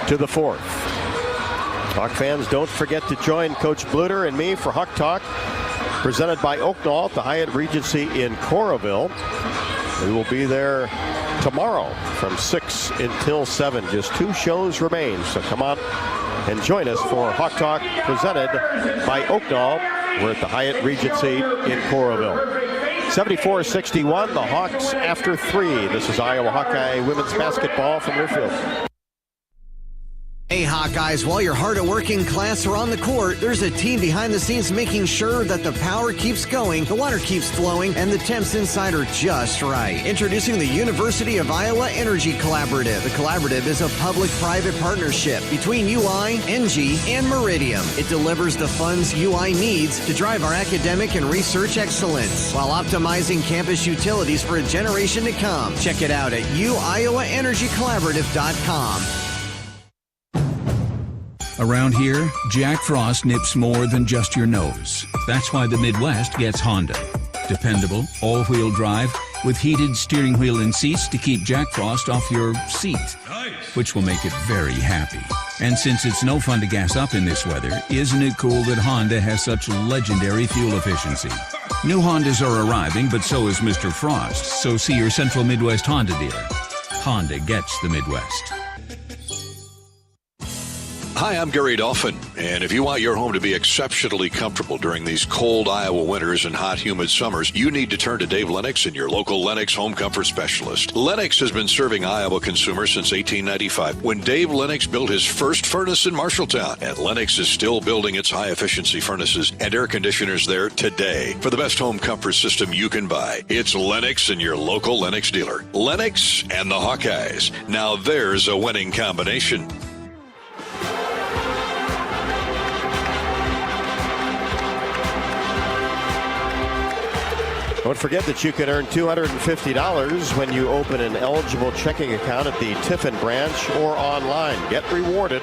to the fourth. Hawk fans, don't forget to join Coach Bluter and me for Hawk Talk, presented by Oaknall at the Hyatt Regency in Coralville. We will be there tomorrow from 6 until 7. Just 2 shows remain, so come on and join us for Hawk Talk, presented by Oaknall. We're at the Hyatt Regency in Coralville. 74-61, the Hawks after 3. This is Iowa Hawkeye women's basketball from Learfield. Hey Hawkeyes, while you're hard at work in class or on the court, there's a team behind the scenes making sure that the power keeps going, the water keeps flowing, and the temps inside are just right. Introducing the University of Iowa Energy Collaborative. The collaborative is a public-private partnership between UI, NG, and Meridium. It delivers the funds UI needs to drive our academic and research excellence while optimizing campus utilities for a generation to come. Check it out at uiowaenergycollaborative.com. Around here, Jack Frost nips more than just your nose. That's why the Midwest gets Honda. Dependable, all-wheel drive, with heated steering wheel and seats to keep Jack Frost off your seat, which will make it very happy. And since it's no fun to gas up in this weather, isn't it cool that Honda has such legendary fuel efficiency? New Hondas are arriving, but so is Mr. Frost, so see your Central Midwest Honda dealer. Honda gets the Midwest. Hi, I'm Gary Dolphin, and if you want your home to be exceptionally comfortable during these cold Iowa winters and hot, humid summers, you need to turn to Dave Lennox and your local Lennox home comfort specialist. Lennox has been serving Iowa consumers since 1895, when Dave Lennox built his first furnace in Marshalltown, and Lennox is still building its high-efficiency furnaces and air conditioners there today. For the best home comfort system you can buy, it's Lennox and your local Lennox dealer. Lennox and the Hawkeyes. Now there's a winning combination. Don't forget that you can earn $250 when you open an eligible checking account at the Tiffin branch or online. Get rewarded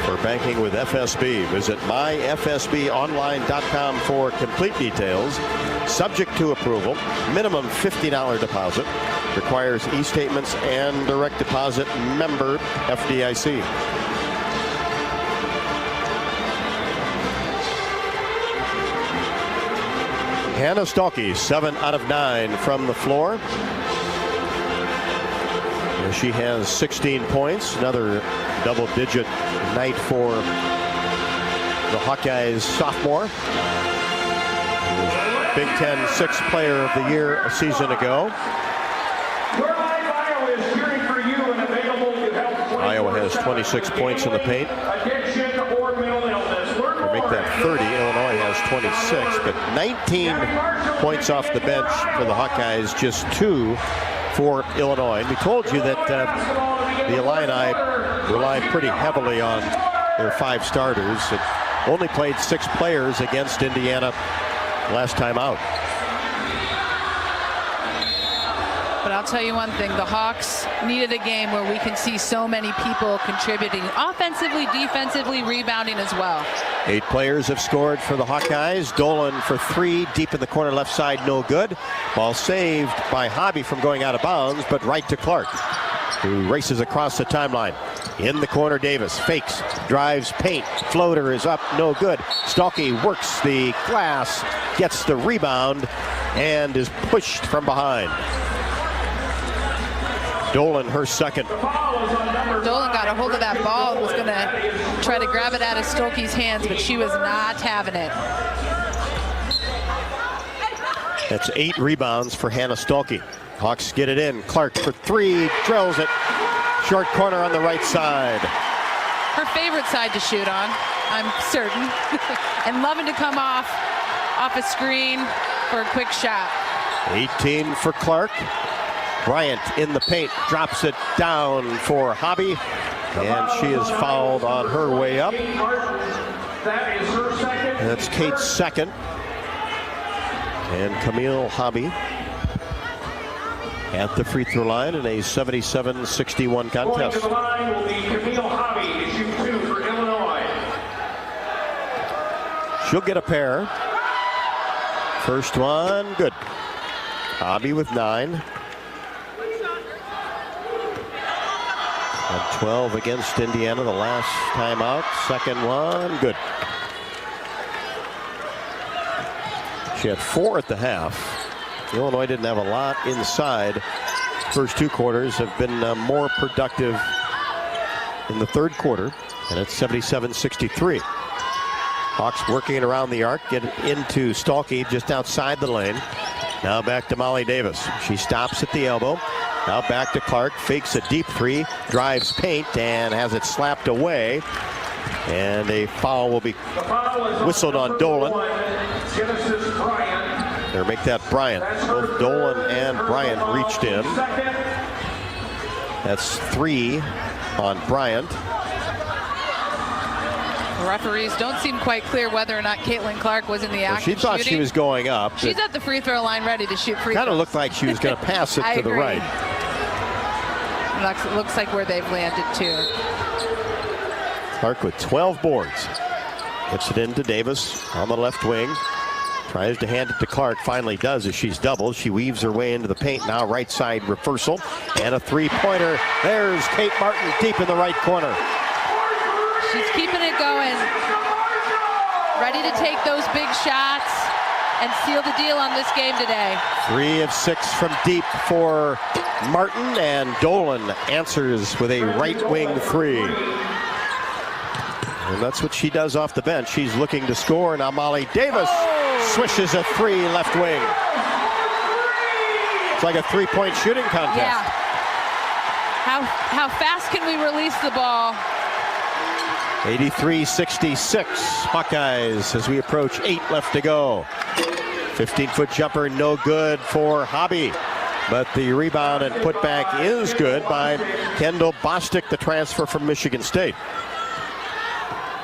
for banking with FSB. Visit myfsbonline.com for complete details. Subject to approval. Minimum $50 deposit. Requires e-statements and direct deposit. Member FDIC. Hannah Stolke, 7 out of 9 from the floor. And she has 16 points. Another double-digit night for the Hawkeyes sophomore. Big Ten Sixth Player of the Year a season ago. Iowa has 26 points in the paint. To make that 30, Illinois has 26, but 19 points off the bench for the Hawkeyes, just 2 for Illinois. And we told you that the Illini rely pretty heavily on their 5 starters. It only played 6 players against Indiana last time out. But I'll tell you one thing, the Hawks needed a game where we can see so many people contributing offensively, defensively, rebounding as well. 8 players have scored for the Hawkeyes. Dolan for 3, deep in the corner left side, no good. Ball saved by Hobby from going out of bounds, but right to Clark, who races across the timeline. In the corner, Davis fakes, drives paint, floater is up, no good. Stalkey works the glass, gets the rebound, and is pushed from behind. Dolan, her second. Dolan got a hold of that ball and was going to try to grab it out of Stolke's hands, but she was not having it. That's 8 rebounds for Hannah Stalkey. Hawks get it in. Clark for 3, drills it. Short corner on the right side. Her favorite side to shoot on, I'm certain. And loving to come off a screen for a quick shot. 18 for Clark. Bryant in the paint, drops it down for Hobby, and she is fouled on her way up. That is her second. That's Kate's second. And Camille Hobby at the free throw line in a 77-61 Going contest. to the line will be Camille Hobby to shoot 2 for Illinois. She'll get a pair. First one, good. Hobby with 9. And 12 against Indiana the last time out. Second one, good. She had 4 at the half. Illinois didn't have a lot inside. First 2 quarters have been more productive in the third quarter, and it's 77-63. Hawks working it around the arc, get it into Stalkey just outside the lane. Now back to Molly Davis. She stops at the elbow. Now back to Clark, fakes a deep 3, drives paint, and has it slapped away. And a foul will be whistled on Dolan. Or make that Bryant. Both Dolan and Bryant reached in. That's 3 on Bryant. The referees don't seem quite clear whether or not Caitlin Clark was in the act. She thought shooting. she was going up. She's at the free throw line ready to shoot free throws. Kind of looked like she was going to pass it to the right. Looks like where they've landed too. Clark with 12 boards. Gets it into Davis on the left wing. Tries to hand it to Clark. Finally does as she's doubled. She weaves her way into the paint. Now right side reversal. And a 3-pointer. There's Kate Martin deep in the right corner. She's keeping it going. Ready to take those big shots and seal the deal on this game today. 3 of 6 from deep for Martin, and Dolan answers with a right wing 3. And that's what she does off the bench. She's looking to score. Now Molly Davis swishes a 3 left wing. It's like a 3-point shooting contest. Yeah. How fast can we release the ball? 83-66 Hawkeyes as we approach 8 left to go. 15-foot jumper, no good for Hobby. But the rebound and putback is good by Kendall Bostic, the transfer from Michigan State.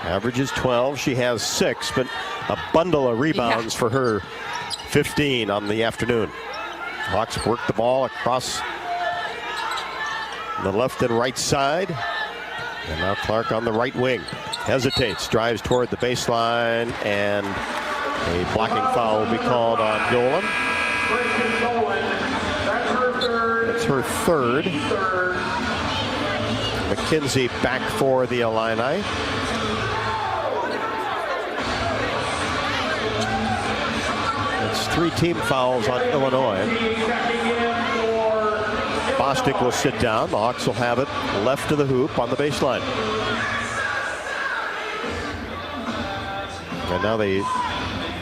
Averages 12, she has 6, but a bundle of rebounds for her, 15 on the afternoon. Hawks work the ball across the left and right side. And now Clark on the right wing. Hesitates, drives toward the baseline, and a blocking foul will be called on Dolan. That's her third. McKenzie back for the Illini. It's 3 team fouls on Illinois. Bostic will sit down. The Hawks will have it left of the hoop on the baseline. And now they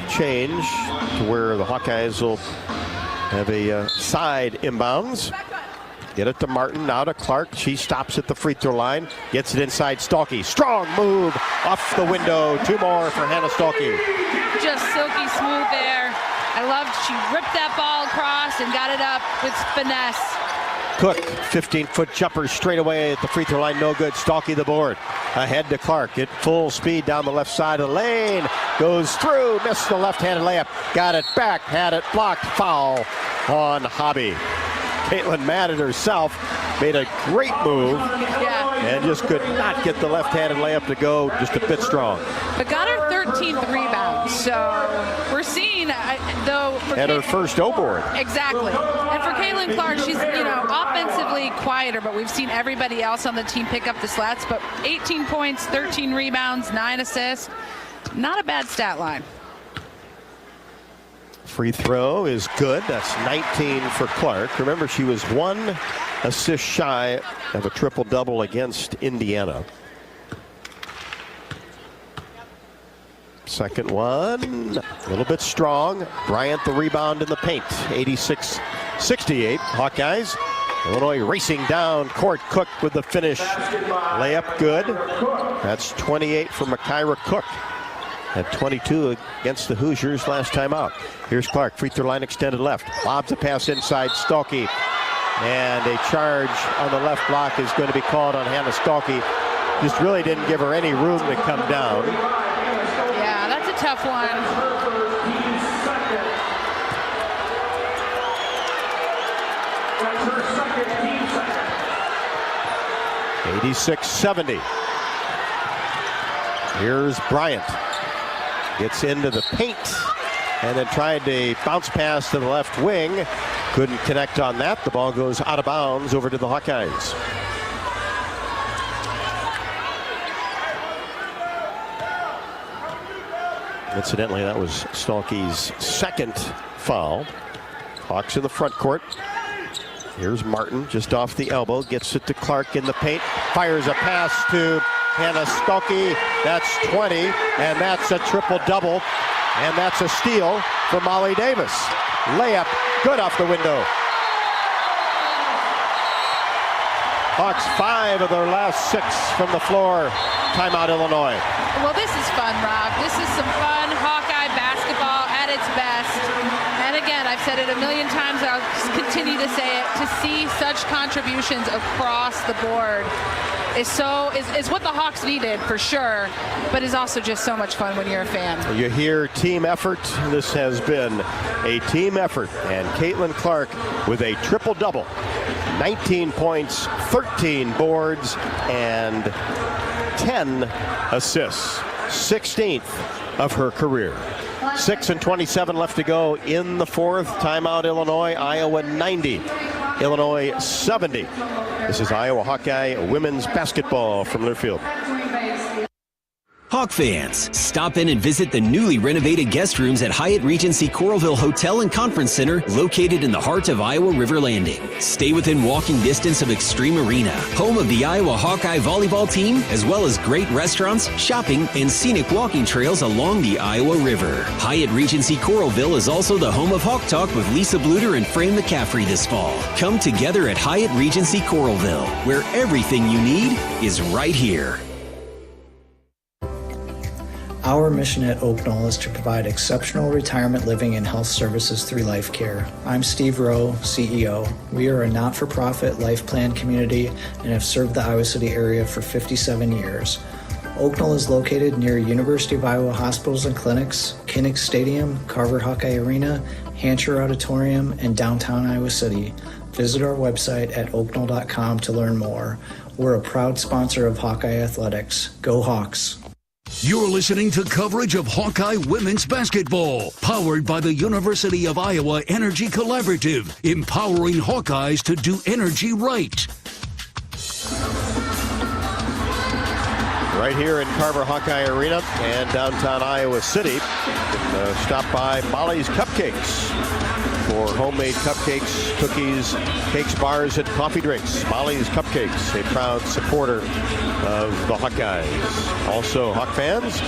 change to where the Hawkeyes will have a side inbounds. Get it to Martin, now to Clark. She stops at the free throw line. Gets it inside Stalkey. Strong move off the window. 2 more for Hannah Stalkey. Just silky smooth there. I loved she ripped that ball across and got it up with finesse. Cook, 15-foot jumper straight away at the free throw line, no good. Stalkey the board. Ahead to Clark at full speed down the left side of the lane. Goes through, missed the left-handed layup. Got it back, had it blocked. Foul on Hobby. Caitlin mad at herself, made a great move, and just could not get the left-handed layup to go, just a bit strong. But got her 13th rebound, so we're seeing, though. And her first O-board. Exactly. And for Caitlin Clark, she's, offensively quieter, but we've seen everybody else on the team pick up the slats. But 18 points, 13 rebounds, 9 assists. Not a bad stat line. Free throw is good. That's 19 for Clark. Remember, she was 1 assist shy of a triple-double against Indiana. Second one, a little bit strong. Bryant the rebound in the paint. 86-68. Hawkeyes. Illinois racing down court. Cook with the finish. Layup good. That's 28 for Makaira Cook. At 22 against the Hoosiers last time out. Here's Clark, free throw line extended left. Lobs a pass inside Stalky. And a charge on the left block is going to be called on Hannah Stalky. Just really didn't give her any room to come down. Yeah, that's a tough one. $86-70. Here's Bryant. Gets into the paint and then tried a bounce pass to the left wing. Couldn't connect on that. The ball goes out of bounds over to the Hawkeyes. Incidentally, that was Stalky's second foul. Hawks in the front court. Here's Martin just off the elbow. Gets it to Clark in the paint. Fires a pass to Hannah Stalky. That's 20, and that's a triple-double. And that's a steal for Molly Davis. Layup, good off the window. Hawks 5 of their last 6 from the floor. Timeout, Illinois. Well, this is fun, Rob. This is some fun Hawkeye basketball at its best. And again, I've said it a million times, I'll continue to say it, to see such contributions across the board is what the Hawks needed for sure, but is also just so much fun when you're a fan. You hear team effort. This has been a team effort, and Caitlin Clark with a triple-double. 19 points, 13 boards, and 10 assists. 16th of her career. 6:27 left to go in the fourth. Timeout, Illinois. Iowa 90. Illinois 70. This is Iowa Hawkeye women's basketball from Learfield. Hawk fans, stop in and visit the newly renovated guest rooms at Hyatt Regency Coralville Hotel and Conference Center, located in the heart of Iowa River Landing. Stay within walking distance of Extreme Arena, home of the Iowa Hawkeye volleyball team, as well as great restaurants, shopping, and scenic walking trails along the Iowa River. Hyatt Regency Coralville is also the home of Hawk Talk with Lisa Bluter and Fran McCaffrey this fall. Come together at Hyatt Regency Coralville, where everything you need is right here. Our mission at Oak Knoll is to provide exceptional retirement living and health services through Life Care. I'm Steve Rowe, CEO. We are a not-for-profit life plan community and have served the Iowa City area for 57 years. Oak Knoll is located near University of Iowa hospitals and clinics, Kinnick Stadium, Carver Hawkeye Arena, Hancher Auditorium, and downtown Iowa City. Visit our website at oakknoll.com to learn more. We're a proud sponsor of Hawkeye Athletics. Go Hawks! You're listening to coverage of Hawkeye women's basketball, powered by the University of Iowa Energy Collaborative, empowering Hawkeyes to do energy right. Right here in Carver Hawkeye Arena and downtown Iowa City. Stop by Molly's Cupcakes for homemade cupcakes, cookies, cakes, bars, and coffee drinks. Molly's Cupcakes, a proud supporter of the Hawkeyes. Also, Hawk fans,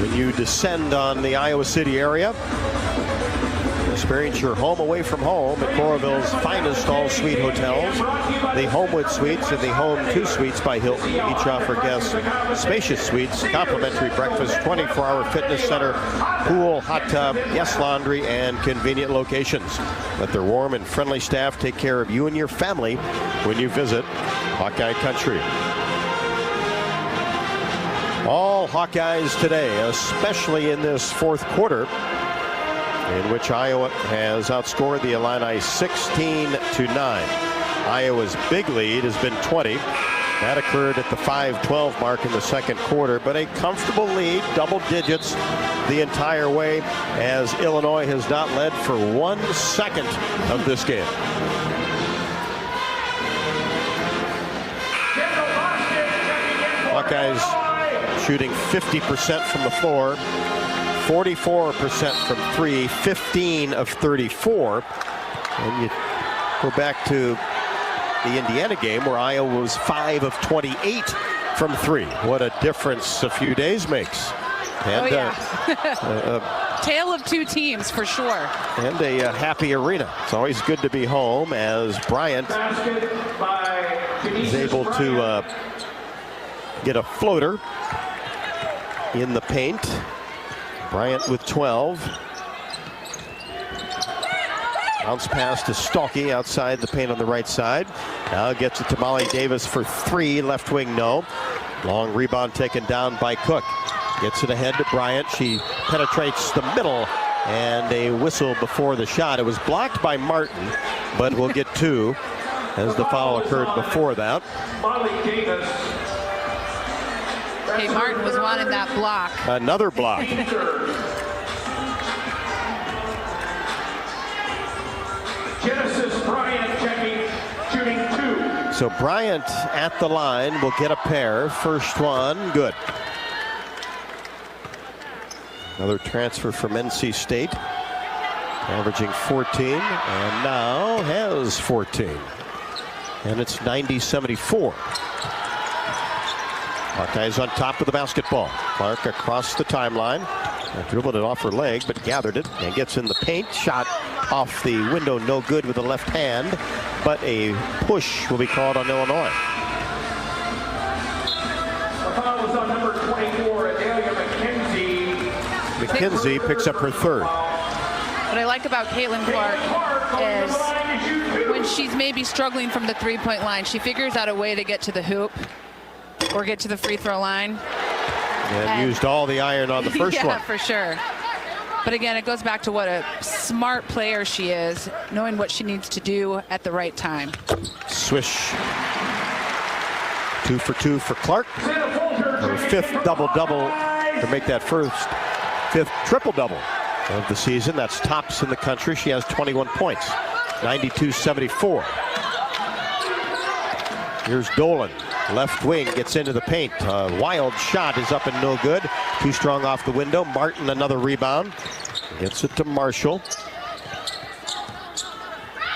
when you descend on the Iowa City area, experience your home away from home at Coralville's finest all-suite hotels, the Homewood Suites and the Home 2 Suites by Hilton. Each offer guests spacious suites, complimentary breakfast, 24-hour fitness center, pool, hot tub, guest laundry, and convenient locations. Let their warm and friendly staff take care of you and your family when you visit Hawkeye Country. All Hawkeyes today, especially in this fourth quarter, in which Iowa has outscored the Illini 16-9. Iowa's big lead has been 20. That occurred at the 5:12 mark in the second quarter, but a comfortable lead, double digits the entire way, as Illinois has not led for 1 second of this game. Hawkeyes shooting 50% from the floor, 44% from 3, 15 of 34. And you go back to the Indiana game where Iowa was 5 of 28 from 3. What a difference a few days makes. And tale of two teams for sure. And a happy arena. It's always good to be home, as Bryant is able to get a floater in the paint. Bryant with 12. Bounce pass to Stalky outside the paint on the right side. Now gets it to Molly Davis for 3. Left wing, no. Long rebound taken down by Cook. Gets it ahead to Bryant. She penetrates the middle, and a whistle before the shot. It was blocked by Martin, but we'll get 2 as the foul occurred before that. Molly Davis. Kate Martin was wanting that block. Another block. Genesis Bryant checking, shooting 2. So Bryant at the line will get a pair. First one, good. Another transfer from NC State, averaging 14, and now has 14. And it's 90-74. Hawkeyes on top of the basketball. Clark across the timeline. Dribbled it off her leg, but gathered it and gets in the paint. Shot off the window, no good with the left hand, but a push will be called on Illinois. The foul is on number 24, Adelia McKenzie. McKenzie picks up her 3rd. What I like about Caitlin Clark is when she's maybe struggling from the three-point line, she figures out a way to get to the hoop or get to the free throw line. And used all the iron on the first one. Yeah, for sure. But again, it goes back to what a smart player she is, knowing what she needs to do at the right time. Swish. 2 for 2 for Clark. Her 5th double-double to make that 5th triple-double of the season. That's tops in the country. She has 21 points. 92-74. Here's Dolan. Left wing gets into the paint. Wild shot is up and no good. Too strong off the window. Martin another rebound. Gets it to Marshall.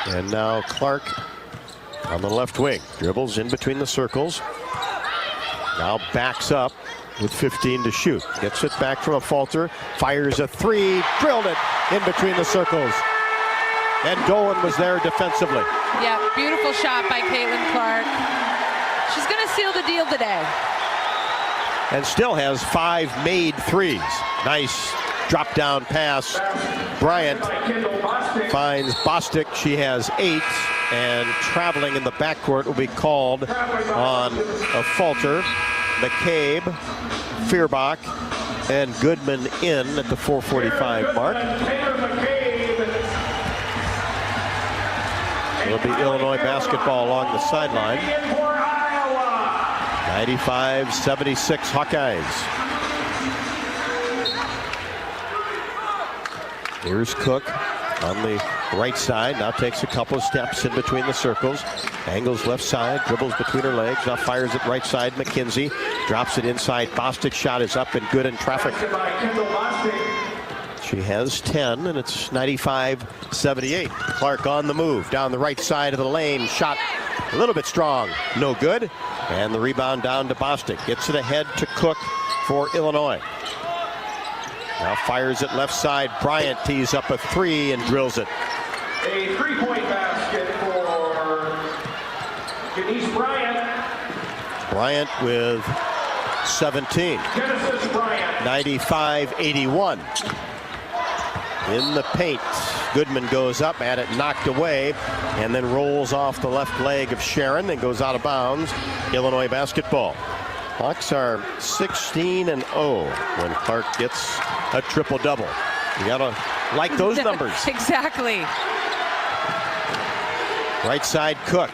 And now Clark on the left wing. Dribbles in between the circles. Now backs up with 15 to shoot. Gets it back from a falter. Fires a 3. Drilled it in between the circles. And Dolan was there defensively. Yeah, beautiful shot by Caitlin Clark. She's going to seal the deal today. And still has 5 made 3s. Nice drop down pass. Bryant finds Bostic. She has 8. And traveling in the backcourt will be called on a falter. McCabe, Feuerbach, and Goodman in at the 4:45 mark. It'll be Illinois basketball along the sideline. 95-76 Hawkeyes. Here's Cook on the right side. Now takes a couple of steps in between the circles. Angles left side, dribbles between her legs. Now fires it right side. McKenzie drops it inside. Bostic shot is up and good in traffic. She has 10, and it's 95-78. Clark on the move down the right side of the lane. Shot a little bit strong, no good. And the rebound down to Bostic. Gets it ahead to Cook for Illinois. Now fires it left side. Bryant tees up a 3 and drills it. A 3-point basket for Denise Bryant. Bryant with 17. Genesis Bryant. 95-81. In the paint. Goodman goes up, at it knocked away, and then rolls off the left leg of Sharon and goes out of bounds. Illinois basketball. Hawks are 16-0 when Clark gets a triple-double. You gotta like those numbers. Exactly. Right side, Cook.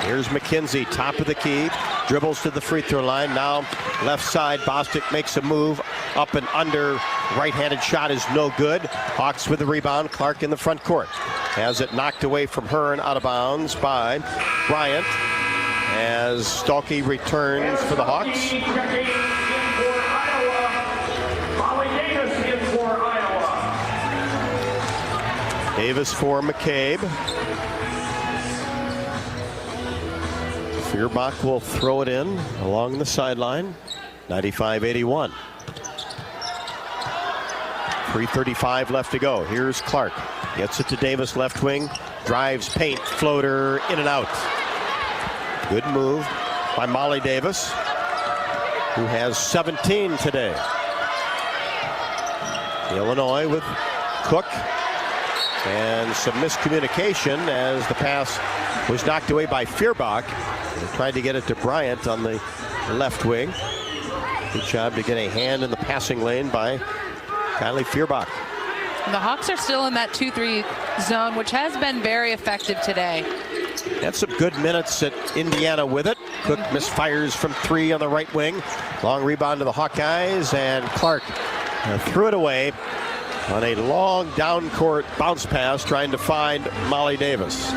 Here's McKenzie, top of the key. Dribbles to the free throw line. Now left side, Bostic makes a move. Up and under. Right-handed shot is no good. Hawks with the rebound. Clark in the front court. Has it knocked away from her and out of bounds by Bryant. As Stolke returns for the Hawks. Davis for McCabe. Feuerbach will throw it in along the sideline. 95-81. 3:35 left to go. Here's Clark. Gets it to Davis, left wing. Drives, paint, floater, in and out. Good move by Molly Davis, who has 17 today. Illinois with Cook. And some miscommunication as the pass was knocked away by Feuerbach. They tried to get it to Bryant on the left wing. Good job to get a hand in the passing lane by Kylie Feuerbach. The Hawks are still in that 2-3 zone, which has been very effective today. Had some good minutes at Indiana with it. Cook misfires from 3 on the right wing. Long rebound to the Hawkeyes, and Clark threw it away on a long down court bounce pass trying to find Molly Davis.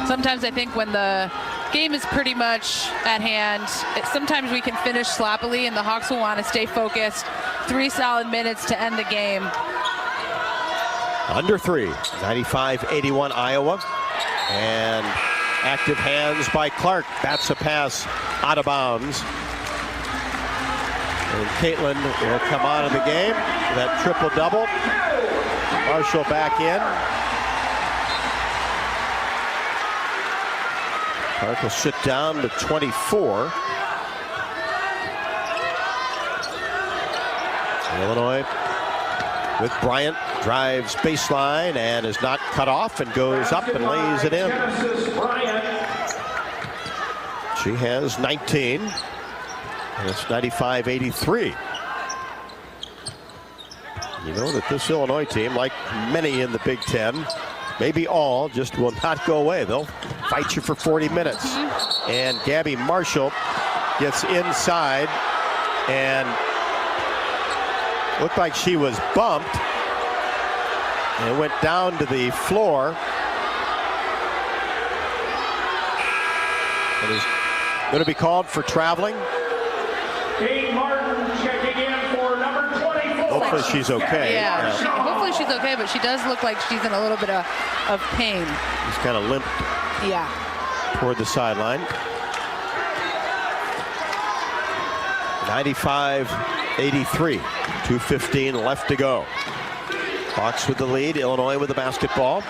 Sometimes I think when the game is pretty much at hand, sometimes we can finish sloppily, and the Hawks will want to stay focused. 3 solid minutes to end the game. Under 3, 95-81 Iowa. And active hands by Clark. Bats a pass out of bounds. And Caitlin will come out of the game. That triple-double. Marshall back in. Clark will sit down to 24. Illinois with Bryant, drives baseline and is not cut off and goes up and lays it in. She has 19, and it's 95-83. You know that this Illinois team, like many in the Big Ten, maybe all, just will not go away. They'll fight you for 40 minutes. And Gabby Marshall gets inside and looked like she was bumped and went down to the floor. And is going to be called for traveling. Kate Martin checking in for number 24. Hopefully she's okay. Yeah, hopefully she's okay, but she does look like she's in a little bit of pain. She's kind of limped toward the sideline. 95-83. 2:15 left to go. Hawks with the lead. Illinois with the basketball.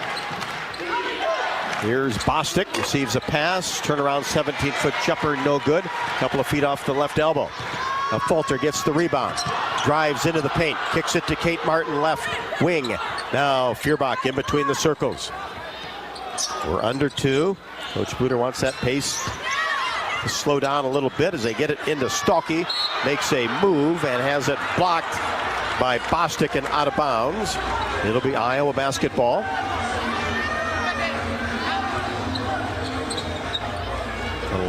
Here's Bostic, receives a pass. Turnaround 17-foot jumper, no good. Couple of feet off the left elbow. Falter gets the rebound. Drives into the paint. Kicks it to Kate Martin, left wing. Now Feuerbach in between the circles. We're under 2. Coach Buter wants that pace to slow down a little bit as they get it into Stolke. Makes a move and has it blocked by Bostic and out of bounds. It'll be Iowa basketball.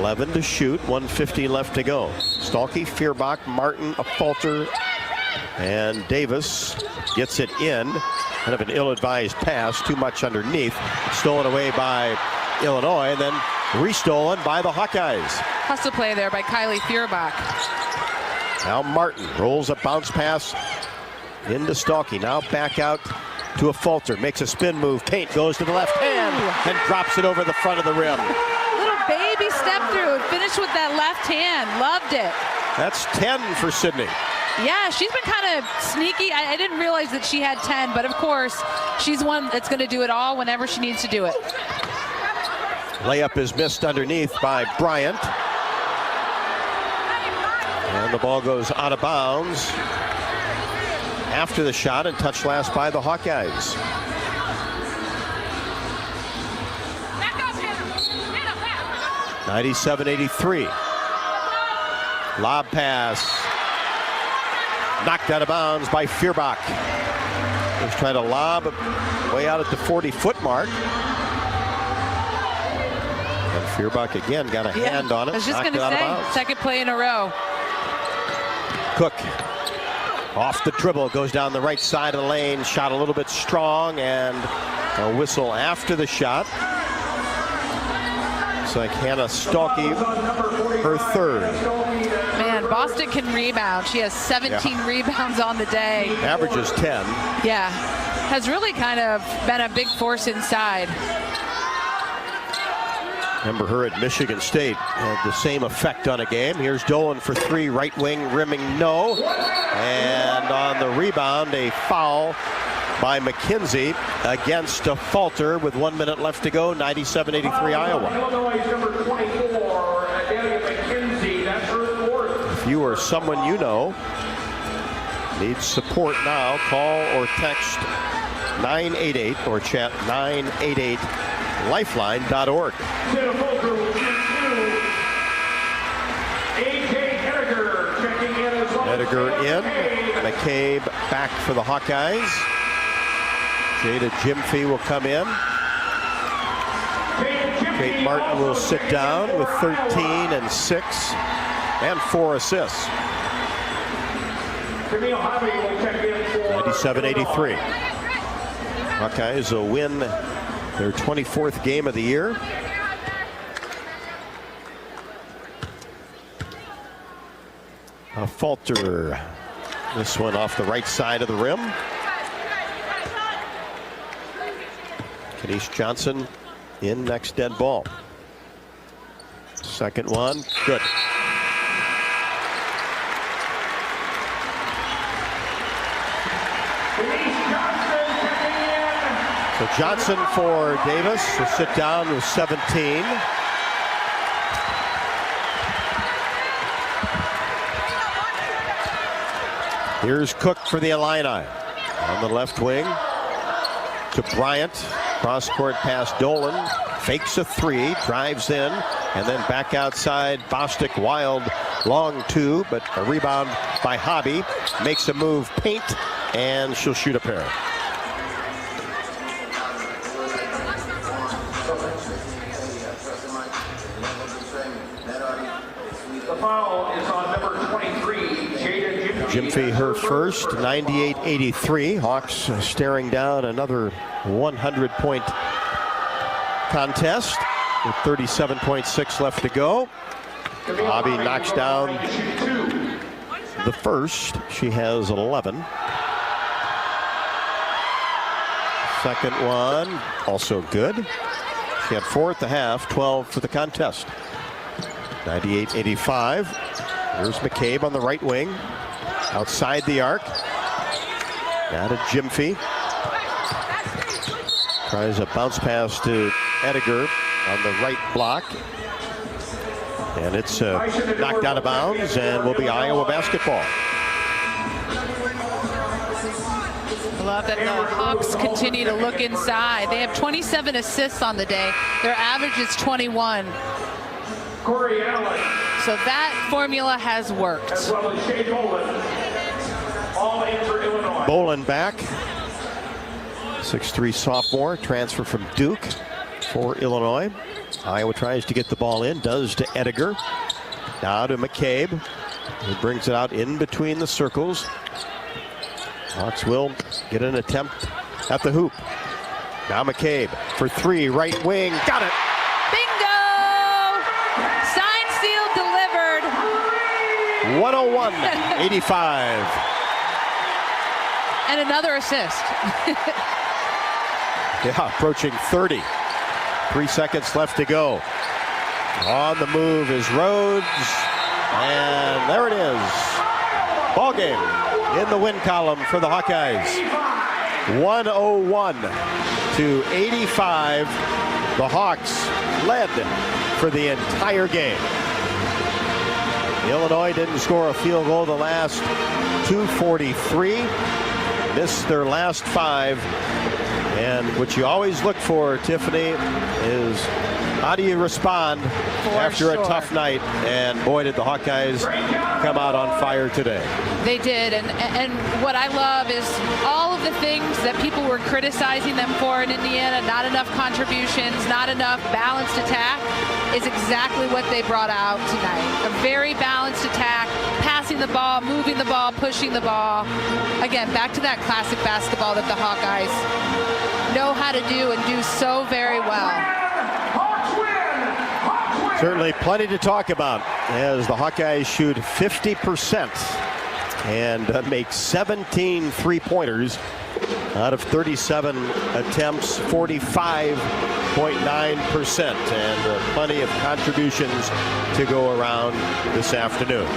.11 to shoot, 1:50 left to go. Stolke, Feuerbach, Martin, a Falter, and Davis gets it in. Kind of an ill-advised pass, too much underneath. Stolen away by Illinois, and then restolen by the Hawkeyes. Hustle play there by Kylie Feuerbach. Now Martin rolls a bounce pass into Stolke. Now back out to a Falter. Makes a spin move. Paint goes to the left hand and drops it over the front of the rim. Little baby step through. Finished with that left hand. Loved it. That's 10 for Sydney. Yeah, she's been kind of sneaky. I didn't realize that she had 10, but of course, she's one that's going to do it all whenever she needs to do it. Layup is missed underneath by Bryant. And the ball goes out of bounds after the shot and touched last by the Hawkeyes. .97-83. Lob pass. Knocked out of bounds by Feuerbach. He's trying to lob way out at the 40-foot mark. And Feuerbach again got a hand on it. I was just going to say, second play in a row. Cook off the dribble, goes down the right side of the lane, shot a little bit strong, and a whistle after the shot. It's like Hannah Stalkey, her third. Man, Boston can rebound. She has 17 rebounds on the day. Averages 10. Yeah, has really kind of been a big force inside. Remember her at Michigan State, had the same effect on a game. Here's Dolan for three, right wing, rimming no. And on the rebound, a foul by McKenzie against a Falter with 1 minute left to go, 97-83 Iowa. If you or someone you know needs support now, call or text 988 or chat 988lifeline.org. Ediger in, McCabe back for the Hawkeyes. Jada Jimfy will come in. Kate Martin will sit down with 13 and 6 and 4 assists. 97-83. Hawkeyes will win their 24th game of the year. A Falter. This one off the right side of the rim. Kanish Johnson in next dead ball. Second one, good. So Johnson for Davis will sit down with 17. Here's Cook for the Illini. On the left wing to Bryant. Cross court pass Dolan. Fakes a three, drives in, and then back outside. Bostic Wild, long two, but a rebound by Hobby. Makes a move, paint, and she'll shoot a pair. The foul is on number 23, Jada Jimfy her first, 98-83. Hawks staring down another 100-point contest with 37.6 left to go. Hobby knocks down the first. She has 11. Second one, also good. She had 4 at the half, 12 for the contest. 98-85. Here's McCabe on the right wing. Outside the arc. Now to Jimfy. Tries a bounce pass to Ediger on the right block. And it's knocked out of bounds and will be Iowa basketball. I love that the Hawks continue to look inside. They have 27 assists on the day. Their average is 21. Corey Allen. So that formula has worked. As well as Shea Boland. All in for Illinois. Boland back. 6'3" sophomore, transfer from Duke for Illinois. Iowa tries to get the ball in, does to Ediger. Now to McCabe. He brings it out in between the circles. Hawks will get an attempt at the hoop. Now McCabe for three, right wing, got it. Bingo! Signed, sealed, delivered. 101-85. And another assist. Yeah, approaching 30. 3 seconds left to go. On the move is Rhodes. And there it is. Ball game in the win column for the Hawkeyes. 101-85. The Hawks led for the entire game. Illinois didn't score a field goal the last 2:43. Missed their last 5. And what you always look for, Tiffany, is how do you respond after a tough night? And boy, did the Hawkeyes come out on fire today. They did, and what I love is all of the things that people were criticizing them for in Indiana, not enough contributions, not enough balanced attack, is exactly what they brought out tonight. A very balanced attack, passing the ball, moving the ball, pushing the ball. Again, back to that classic basketball that the Hawkeyes know how to do and do so very well. Certainly plenty to talk about as the Hawkeyes shoot 50% and make 17 three-pointers out of 37 attempts, 45.9%, and plenty of contributions to go around this afternoon.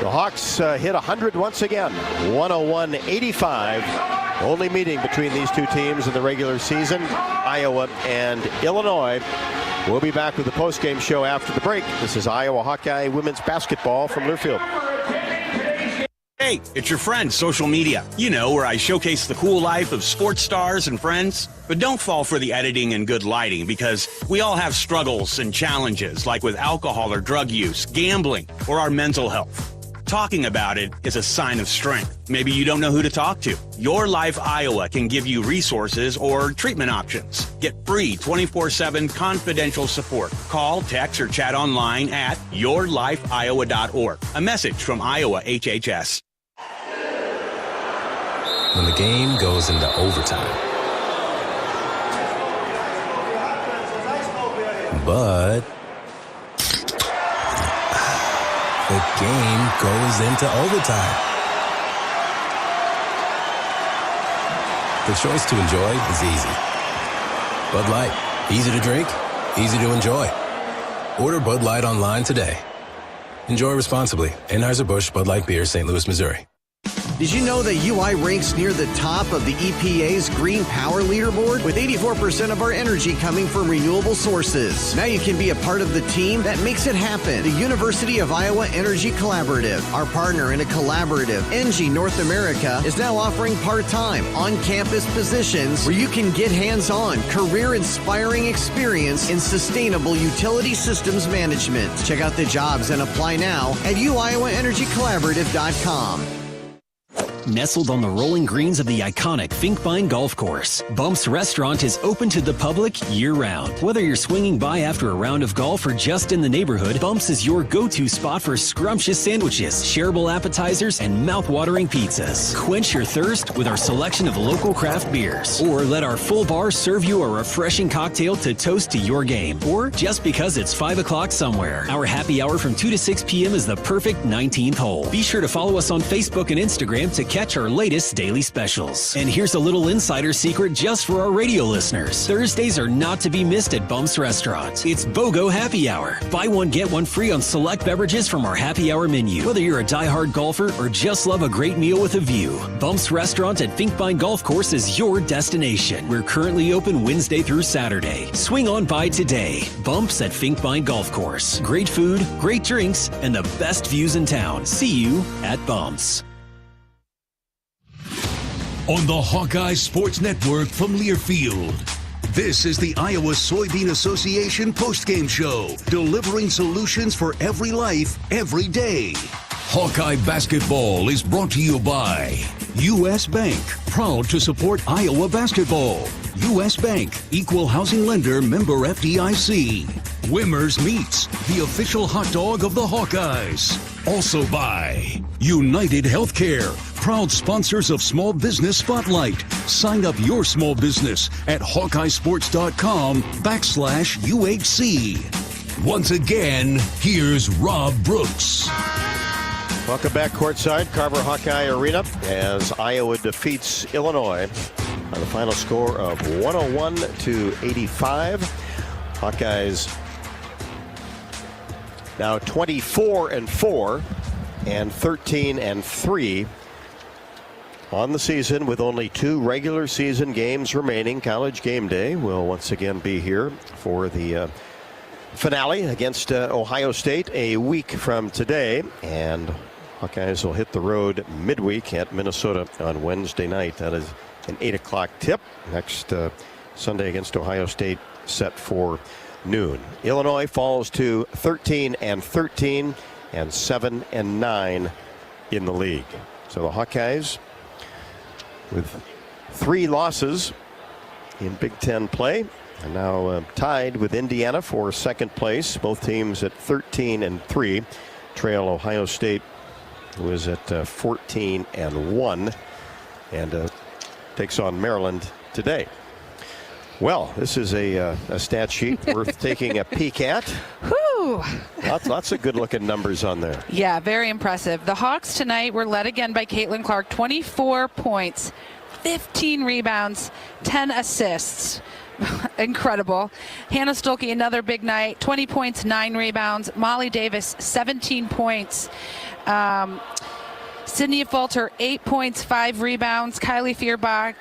The Hawks hit 100 once again, 101-85. Only meeting between these two teams in the regular season, Iowa and Illinois. We'll be back with the postgame show after the break. This is Iowa Hawkeye women's basketball from Learfield. Hey, it's your friend, social media. You know, where I showcase the cool life of sports stars and friends. But don't fall for the editing and good lighting, because we all have struggles and challenges, like with alcohol or drug use, gambling, or our mental health. Talking about it is a sign of strength. Maybe you don't know who to talk to. Your Life Iowa can give you resources or treatment options. Get free 24/7 confidential support. Call, text, or chat online at yourlifeiowa.org. A message from Iowa HHS. When the game goes into overtime. But the game goes into overtime. The choice to enjoy is easy. Bud Light, easy to drink, easy to enjoy. Order Bud Light online today. Enjoy responsibly. Anheuser-Busch Bud Light Beer, St. Louis, Missouri. Did you know that UI ranks near the top of the EPA's Green Power Leaderboard? With 84% of our energy coming from renewable sources. Now you can be a part of the team that makes it happen. The University of Iowa Energy Collaborative, our partner in a collaborative, ENGIE North America, is now offering part-time, on-campus positions where you can get hands-on, career-inspiring experience in sustainable utility systems management. Check out the jobs and apply now at uiowaenergycollaborative.com. Nestled on the rolling greens of the iconic Finkbine Golf Course, Bumps Restaurant is open to the public year-round. Whether you're swinging by after a round of golf or just in the neighborhood, Bumps is your go-to spot for scrumptious sandwiches, shareable appetizers, and mouth-watering pizzas. Quench your thirst with our selection of local craft beers, or let our full bar serve you a refreshing cocktail to toast to your game, or just because it's 5 o'clock somewhere. Our happy hour from 2 to 6 p.m. is the perfect 19th hole. Be sure to follow us on Facebook and Instagram to catch our latest daily specials. And here's a little insider secret just for our radio listeners. Thursdays are not to be missed at Bumps Restaurant. It's BOGO Happy Hour. Buy one, get one free on select beverages from our happy hour menu. Whether you're a diehard golfer or just love a great meal with a view, Bumps Restaurant at Finkbine Golf Course is your destination. We're currently open Wednesday through Saturday. Swing on by today. Bumps at Finkbine Golf Course. Great food, great drinks, and the best views in town. See you at Bumps. On the Hawkeye Sports Network from Learfield, this is the Iowa Soybean Association postgame show, delivering solutions for every life, every day. Hawkeye basketball is brought to you by U.S. Bank, proud to support Iowa basketball. U.S. Bank, equal housing lender, member FDIC. Wimmer's Meats, the official hot dog of the Hawkeyes. Also by United Healthcare, proud sponsors of Small Business Spotlight. Sign up your small business at HawkeyeSports.com/UHC. Once again, here's Rob Brooks. Welcome back courtside, Carver Hawkeye Arena, as Iowa defeats Illinois on the final score of 101-85. Hawkeyes now 24-4 and 13-3 on the season, with only 2 regular season games remaining. College game day will once again be here for the finale against Ohio State a week from today, and Hawkeyes will hit the road midweek at Minnesota on Wednesday night. That is an 8 o'clock tip. Next Sunday against Ohio State, set for noon. Illinois falls to 13-13 and 7-9 in the league. So the Hawkeyes with 3 losses in Big Ten play, and now tied with Indiana for second place. Both teams at 13-3. Trail Ohio State, who is at 14-1, and takes on Maryland today. Well, this is a stat sheet worth taking a peek at. Whew. Lots of good-looking numbers on there. Yeah, very impressive. The Hawks tonight were led again by Caitlin Clark, 24 points, 15 rebounds, 10 assists. Incredible. Hannah Stolke, another big night, 20 points, 9 rebounds. Molly Davis, 17 points. Sydney Falter, 8 points, 5 rebounds. Kylie Fierbach,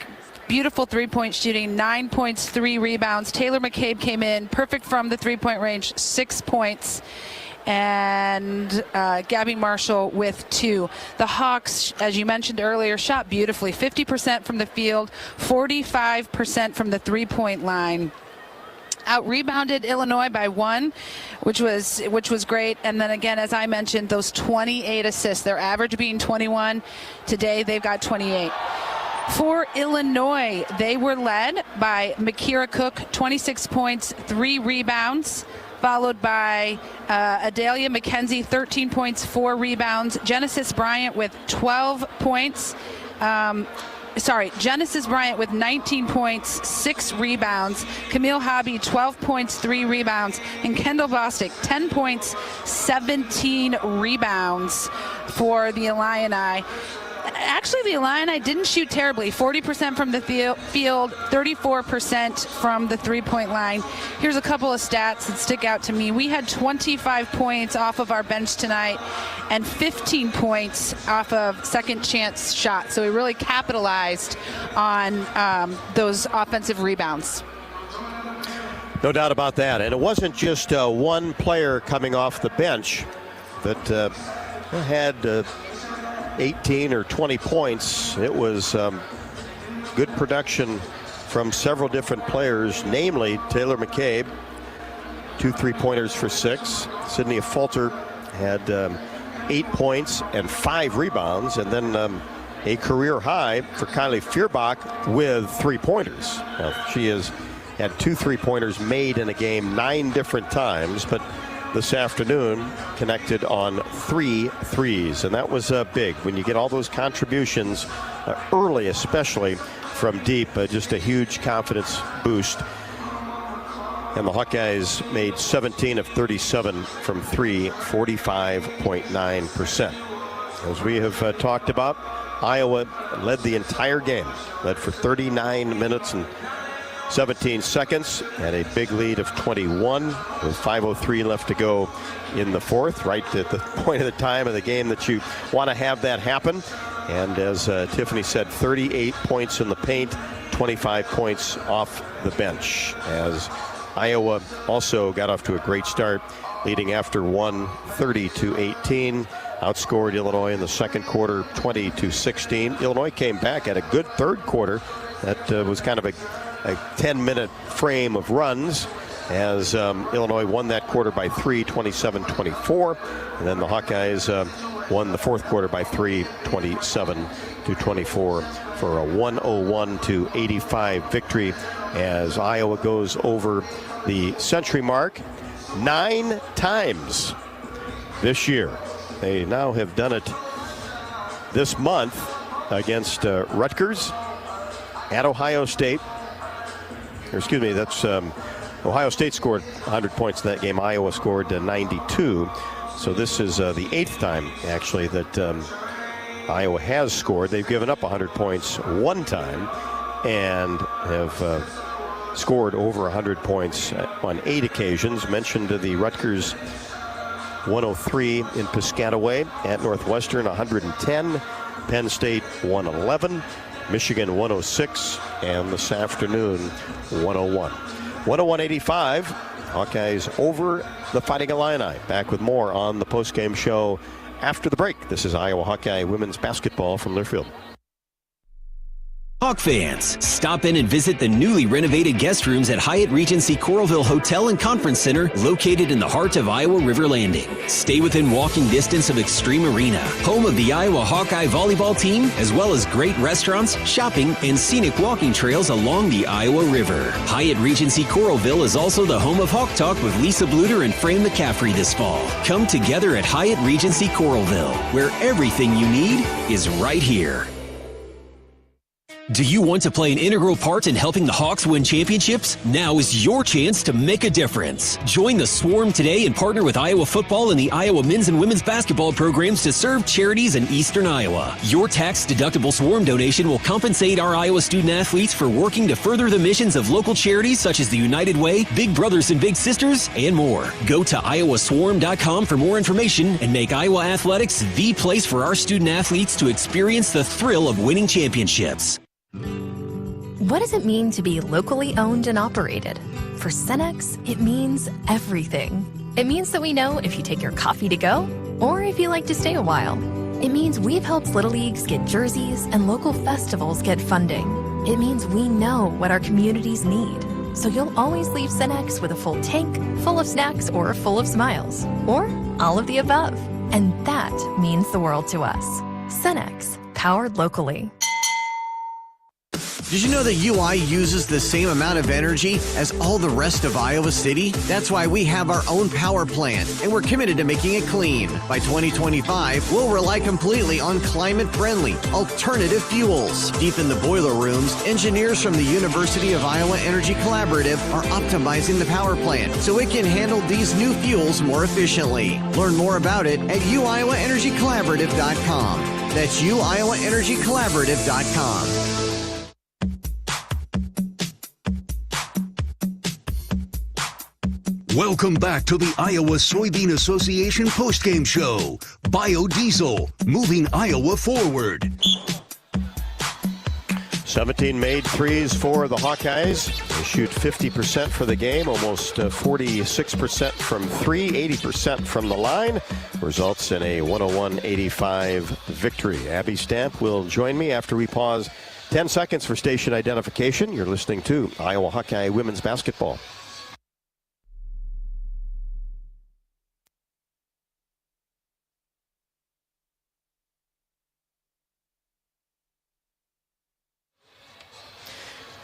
beautiful three-point shooting, 9 points, 3 rebounds. Taylor McCabe came in perfect from the three-point range, 6 points. And Gabby Marshall with 2. The Hawks, as you mentioned earlier, shot beautifully. 50% from the field, 45% from the three-point line. Out-rebounded Illinois by 1, which was great. And then again, as I mentioned, those 28 assists. Their average being 21. Today they've got 28. For Illinois, they were led by Makira Cook, 26 points, 3 rebounds. Followed by Adalia McKenzie, 13 points, 4 rebounds. Genesis Bryant with 12 points. Genesis Bryant with 19 points, 6 rebounds. Camille Hobby, 12 points, 3 rebounds. And Kendall Bostic, 10 points, 17 rebounds for the Illini. Actually, the Illini didn't shoot terribly. 40% from the field, 34% from the three-point line. Here's a couple of stats that stick out to me. We had 25 points off of our bench tonight and 15 points off of second chance shots. So we really capitalized on those offensive rebounds. No doubt about that. And it wasn't just one player coming off the bench that had 18 or 20 points. It was good production from several different players, namely Taylor McCabe, 2 3-pointers for 6. Sydney Falter had 8 points and 5 rebounds, and then a career high for Kylie Fierbach with 3-pointers. Now, she has had 2 3-pointers made in a game 9 different times, but this afternoon connected on 3 threes, and that was big. When you get all those contributions early, especially from deep, just a huge confidence boost. And the Hawkeyes made 17 of 37 from 3, 45.9%. As we have talked about, Iowa led the entire game, led for 39 minutes and 17 seconds, had a big lead of 21 with 5:03 left to go in the fourth, right at the point of the time of the game that you want to have that happen. And as Tiffany said, 38 points in the paint, 25 points off the bench, as Iowa also got off to a great start, leading after one, 30-18. Outscored Illinois in the second quarter, 20-16. Illinois came back at a good third quarter. That was kind of a 10-minute frame of runs, as Illinois won that quarter by 3, 27-24. And then the Hawkeyes won the fourth quarter by 3, 27-24 for a 101-85 victory, as Iowa goes over the century mark 9 times this year. They now have done it this month against Rutgers, at Ohio State. Excuse me, that's Ohio State scored 100 points in that game. Iowa scored 92. So this is the 8th time, actually, that Iowa has scored. They've given up 100 points one time and have scored over 100 points on 8 occasions. Mentioned the Rutgers 103 in Piscataway, at Northwestern 110, Penn State 111. Michigan 106, and this afternoon 101. 101-85, Hawkeyes over the Fighting Illini. Back with more on the postgame show after the break. This is Iowa Hawkeye women's basketball from Learfield. Hawk fans, stop in and visit the newly renovated guest rooms at Hyatt Regency Coralville Hotel and Conference Center, located in the heart of Iowa River Landing. Stay within walking distance of Extreme Arena, home of the Iowa Hawkeye volleyball team, as well as great restaurants, shopping, and scenic walking trails along the Iowa River. Hyatt Regency Coralville is also the home of Hawk Talk with Lisa Bluter and Fran McCaffrey this fall. Come together at Hyatt Regency Coralville, where everything you need is right here. Do you want to play an integral part in helping the Hawks win championships? Now is your chance to make a difference. Join the Swarm today and partner with Iowa football and the Iowa men's and women's basketball programs to serve charities in eastern Iowa. Your tax-deductible Swarm donation will compensate our Iowa student athletes for working to further the missions of local charities such as the United Way, Big Brothers and Big Sisters, and more. Go to iowaswarm.com for more information and make Iowa athletics the place for our student athletes to experience the thrill of winning championships. What does it mean to be locally owned and operated? For Cenex, it means everything. It means that we know if you take your coffee to go or if you like to stay a while. It means we've helped Little Leagues get jerseys and local festivals get funding. It means we know what our communities need. So you'll always leave Cenex with a full tank, full of snacks, or full of smiles. Or all of the above. And that means the world to us. Cenex, powered locally. Did you know that UI uses the same amount of energy as all the rest of Iowa City? That's why we have our own power plant, and we're committed to making it clean. By 2025, we'll rely completely on climate-friendly, alternative fuels. Deep in the boiler rooms, engineers from the University of Iowa Energy Collaborative are optimizing the power plant so it can handle these new fuels more efficiently. Learn more about it at uiowaenergycollaborative.com. That's uiowaenergycollaborative.com. Welcome back to the Iowa Soybean Association postgame show. Biodiesel, moving Iowa forward. 17 made threes for the Hawkeyes. They shoot 50% for the game, almost 46% from three, 80% from the line. Results in a 101-85 victory. Abby Stamp will join me after we pause 10 seconds for station identification. You're listening to Iowa Hawkeye Women's Basketball.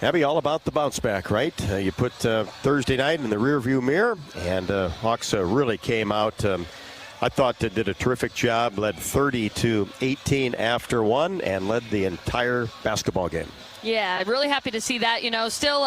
Abby, all about the bounce back, right? You put Thursday night in the rearview mirror, and Hawks really came out. I thought they did a terrific job, led 30-18 after one, and led the entire basketball game. Yeah, really happy to see that. You know, still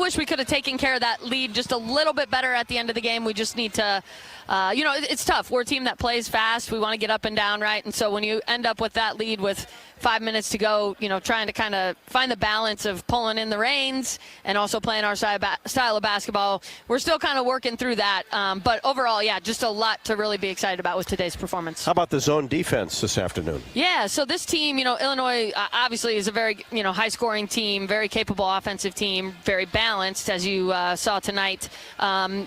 wish we could have taken care of that lead just a little bit better at the end of the game. We just need to, it's tough. We're a team that plays fast. We want to get up and down, right? And so when you end up with that lead with 5 minutes to go, trying to kind of find the balance of pulling in the reins and also playing our style of basketball, we're still kind of working through that. But overall, yeah, just a lot to really be excited about with today's performance. How about the zone defense this afternoon? Yeah, so this team, Illinois obviously is a very, high-scoring team, very capable offensive team, very balanced, as you saw tonight.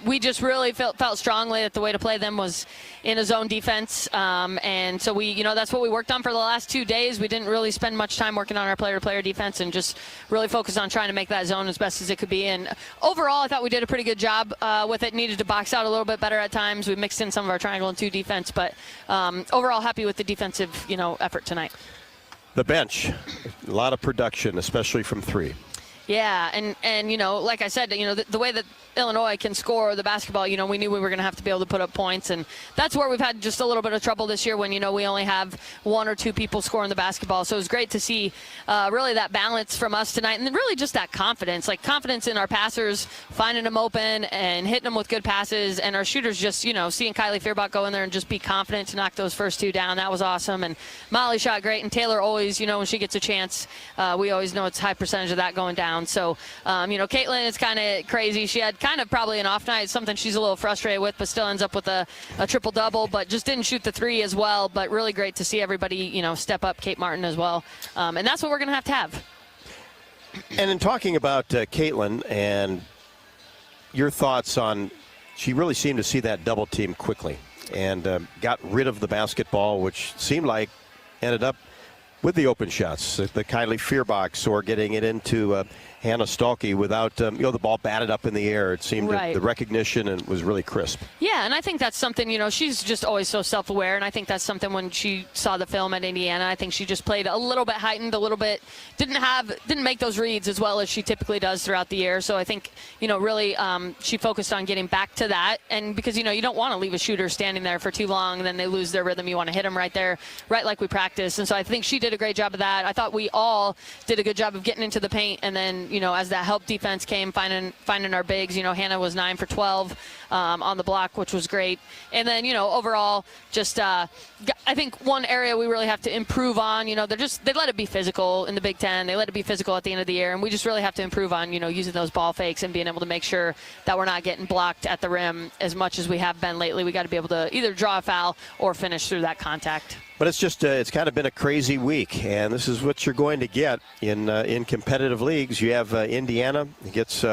We just really felt strongly that the way to play them was in a zone defense. And so we, that's what we worked on for the last 2 days. We didn't really spend much time working on our player-to-player defense and just really focused on trying to make that zone as best as it could be. And overall, I thought we did a pretty good job with it. Needed to box out a little bit better at times. We mixed in some of our triangle and two defense, but overall happy with the defensive, effort tonight. The bench, a lot of production, especially from three. Yeah, and like I said, the way that Illinois can score the basketball, we knew we were going to have to be able to put up points, and that's where we've had just a little bit of trouble this year when, we only have one or two people scoring the basketball. So it was great to see really that balance from us tonight, and then really just that confidence in our passers, finding them open and hitting them with good passes, and our shooters just, seeing Kylie Fierbach go in there and just be confident to knock those first two down. That was awesome, and Molly shot great, and Taylor always, when she gets a chance, we always know it's a high percentage of that going down. So, Caitlin is kind of crazy. She had kind of probably an off night, something she's a little frustrated with, but still ends up with a triple-double, but just didn't shoot the three as well. But really great to see everybody, step up, Kate Martin as well. And that's what we're going to have. And in talking about Caitlin and your thoughts on, she really seemed to see that double team quickly and got rid of the basketball, which seemed like ended up with the open shots, the Kylie Fierbachs, or getting it into Hannah Stalkey without, the ball batted up in the air. It seemed Right. the recognition and was really crisp. Yeah, and I think that's something, she's just always so self-aware, and I think that's something when she saw the film at Indiana, I think she just played a little bit heightened, a little bit, didn't make those reads as well as she typically does throughout the year. So I think, really she focused on getting back to that, and because, you don't want to leave a shooter standing there for too long, and then they lose their rhythm. You want to hit them right there, right like we practice. And so I think she did a great job of that. I thought we all did a good job of getting into the paint, and then, as that help defense came, finding our bigs, Hannah was 9 for 12 on the block, which was great. And then, overall, just I think one area we really have to improve on, they let it be physical in the Big Ten. They let it be physical at the end of the year, and we just really have to improve on, using those ball fakes and being able to make sure that we're not getting blocked at the rim as much as we have been lately. We got to be able to either draw a foul or finish through that contact. But it's just it's kind of been a crazy week, and this is what you're going to get in competitive leagues. You have Indiana gets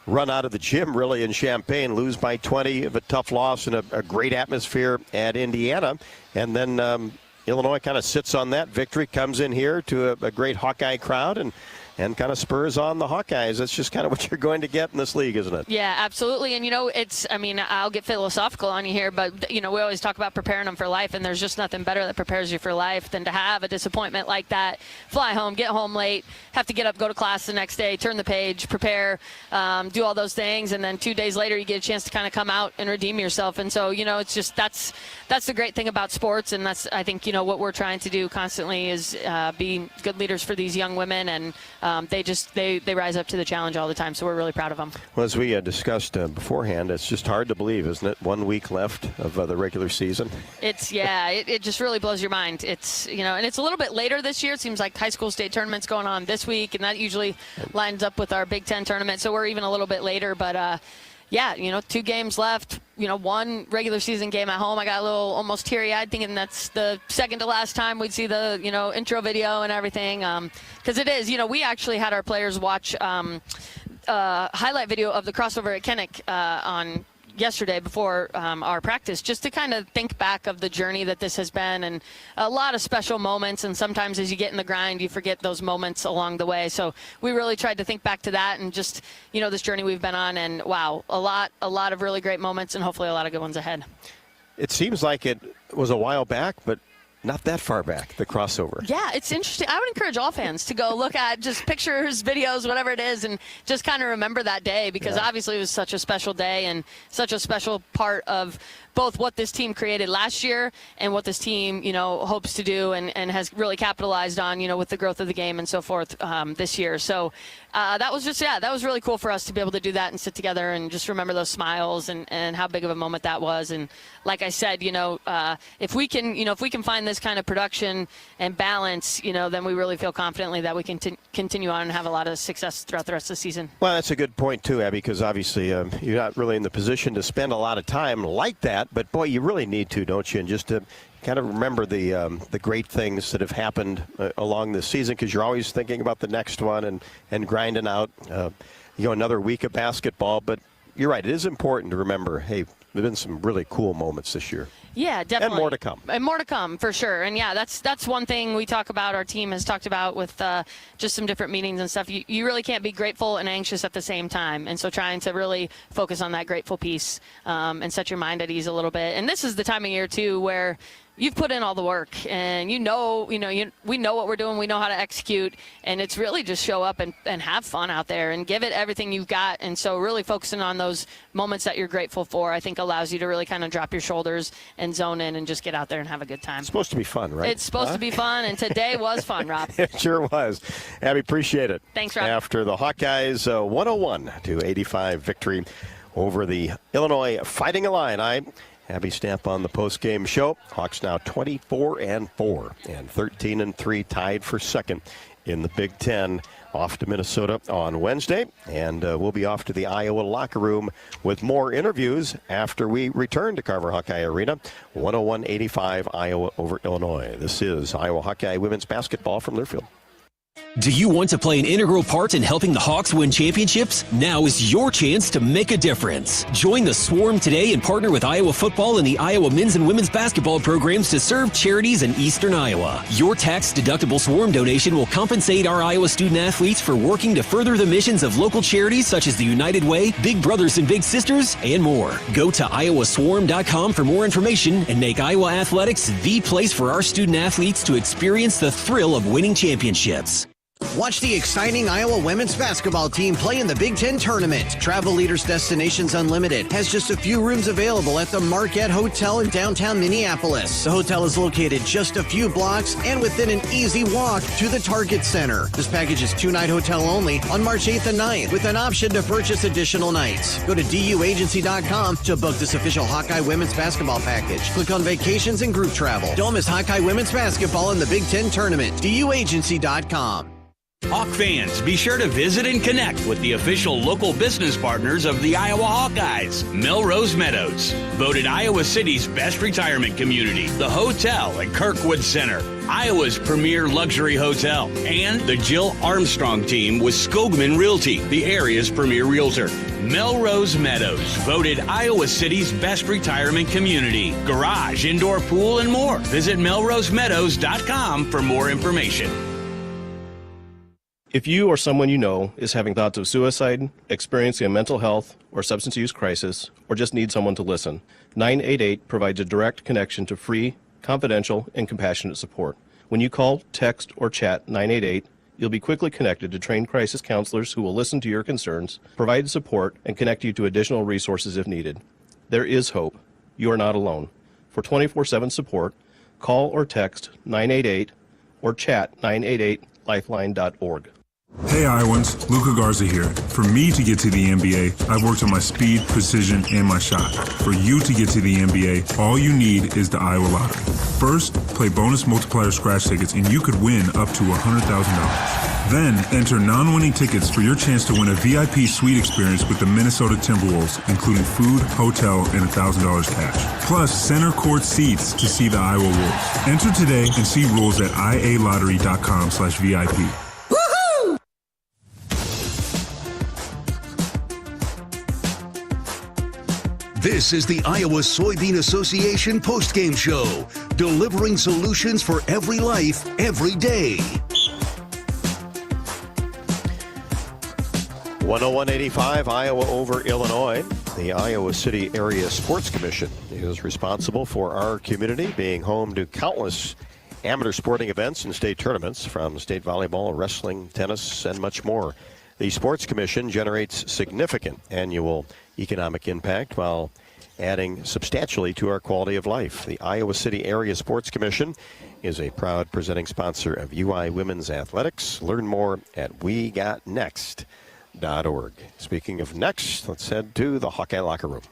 run out of the gym really in Champaign, lose by 20, of a tough loss and a great atmosphere at Indiana, and then Illinois kind of sits on that victory, comes in here to a great Hawkeye crowd and kind of spurs on the Hawkeyes. That's just kind of what you're going to get in this league, isn't it? Yeah, absolutely. And, I'll get philosophical on you here, but, we always talk about preparing them for life, and there's just nothing better that prepares you for life than to have a disappointment like that, fly home, get home late, have to get up, go to class the next day, turn the page, prepare, do all those things, and then 2 days later you get a chance to kind of come out and redeem yourself. And so, it's just that's the great thing about sports, and that's, I think, what we're trying to do constantly is be good leaders for these young women, and they rise up to the challenge all the time, so we're really proud of them. Well, as we discussed beforehand, it's just hard to believe, isn't it? 1 week left of the regular season. It just really blows your mind. It's, and it's a little bit later this year. It seems like high school state tournament's going on this week, and that usually lines up with our Big Ten tournament, so we're even a little bit later, but 2 games left, 1 regular season game at home. I got a little almost teary-eyed thinking that's the second to last time we'd see the, intro video and everything. Because it is, we actually had our players watch highlight video of the crossover at Kenneck on yesterday before our practice, just to kind of think back of the journey that this has been, and a lot of special moments, and sometimes as you get in the grind you forget those moments along the way. So we really tried to think back to that and just this journey we've been on, and wow, a lot of really great moments, and hopefully a lot of good ones ahead. It seems like it was a while back, but not that far back, the crossover. Yeah, it's interesting. I would encourage all fans to go look at just pictures, videos, whatever it is, and just kind of remember that day, because obviously it was such a special day and such a special part of both what this team created last year and what this team, hopes to do and has really capitalized on, with the growth of the game and so forth this year. So that was that was really cool for us to be able to do that and sit together and just remember those smiles and how big of a moment that was. And like I said, if we can find this kind of production and balance, then we really feel confidently that we can continue on and have a lot of success throughout the rest of the season. Well, that's a good point too, Abby, because obviously you're not really in the position to spend a lot of time like that. But, boy, you really need to, don't you? And just to kind of remember the great things that have happened along this season, because you're always thinking about the next one and grinding out, another week of basketball. But you're right. It is important to remember, hey, there have been some really cool moments this year. Yeah, definitely. And more to come. And more to come, for sure. And, that's one thing we talk about, our team has talked about with just some different meetings and stuff. You really can't be grateful and anxious at the same time. And so trying to really focus on that grateful piece and set your mind at ease a little bit. And this is the time of year, too, where you've put in all the work, and we know what we're doing. We know how to execute, and it's really just show up and have fun out there and give it everything you've got. And so really focusing on those moments that you're grateful for, I think, allows you to really kind of drop your shoulders and zone in and just get out there and have a good time. It's supposed to be fun, right? It's supposed to be fun, and today was fun, Rob. It sure was. Abby, appreciate it. Thanks, Rob. After the Hawkeyes 101-85 victory over the Illinois Fighting Illini, Abby Stamp on the post-game show. Hawks now 24-4 and 13-3, tied for second in the Big Ten. Off to Minnesota on Wednesday, and we'll be off to the Iowa locker room with more interviews after we return to Carver Hawkeye Arena. 101-85 Iowa over Illinois. This is Iowa Hawkeye women's basketball from Learfield. Do you want to play an integral part in helping the Hawks win championships? Now is your chance to make a difference. Join the Swarm today and partner with Iowa football and the Iowa men's and women's basketball programs to serve charities in eastern Iowa. Your tax-deductible Swarm donation will compensate our Iowa student athletes for working to further the missions of local charities such as the United Way, Big Brothers and Big Sisters, and more. Go to iowaswarm.com for more information and make Iowa athletics the place for our student athletes to experience the thrill of winning championships. Watch the exciting Iowa women's basketball team play in the Big Ten tournament. Travel Leaders Destinations Unlimited has just a few rooms available at the Marquette Hotel in downtown Minneapolis. The hotel is located just a few blocks and within an easy walk to the Target Center. This package is 2-night hotel only on March 8th and 9th with an option to purchase additional nights. Go to duagency.com to book this official Hawkeye women's basketball package. Click on vacations and group travel. Don't miss Hawkeye women's basketball in the Big Ten tournament. duagency.com. Hawk fans, be sure to visit and connect with the official local business partners of the Iowa Hawkeyes. Melrose Meadows, voted Iowa City's best retirement community. The hotel at Kirkwood Center, Iowa's premier luxury hotel. And the Jill Armstrong team with Skogman Realty, the area's premier realtor. Melrose Meadows, voted Iowa City's best retirement community. Garage, indoor pool, and more. Visit melrosemeadows.com for more information. If you or someone you know is having thoughts of suicide, experiencing a mental health or substance use crisis, or just need someone to listen, 988 provides a direct connection to free, confidential, and compassionate support. When you call, text, or chat 988, you'll be quickly connected to trained crisis counselors who will listen to your concerns, provide support, and connect you to additional resources if needed. There is hope. You are not alone. For 24/7 support, call or text 988 or chat 988lifeline.org. Hey Iowans, Luka Garza here. For me to get to the NBA, I've worked on my speed, precision, and my shot. For you to get to the NBA, all you need is the Iowa Lottery. First, play bonus multiplier scratch tickets and you could win up to $100,000. Then, enter non-winning tickets for your chance to win a VIP suite experience with the Minnesota Timberwolves, including food, hotel, and $1,000 cash. Plus, center court seats to see the Iowa Wolves. Enter today and see rules at ialottery.com/VIP. This is the Iowa Soybean Association postgame show, delivering solutions for every life, every day. 101.85, Iowa over Illinois. The Iowa City Area Sports Commission is responsible for our community being home to countless amateur sporting events and state tournaments, from state volleyball, wrestling, tennis, and much more. The Sports Commission generates significant annual economic impact while adding substantially to our quality of life. The Iowa City Area Sports Commission is a proud presenting sponsor of UI Women's Athletics. Learn more at wegotnext.org. Speaking of next, let's head to the Hawkeye locker room.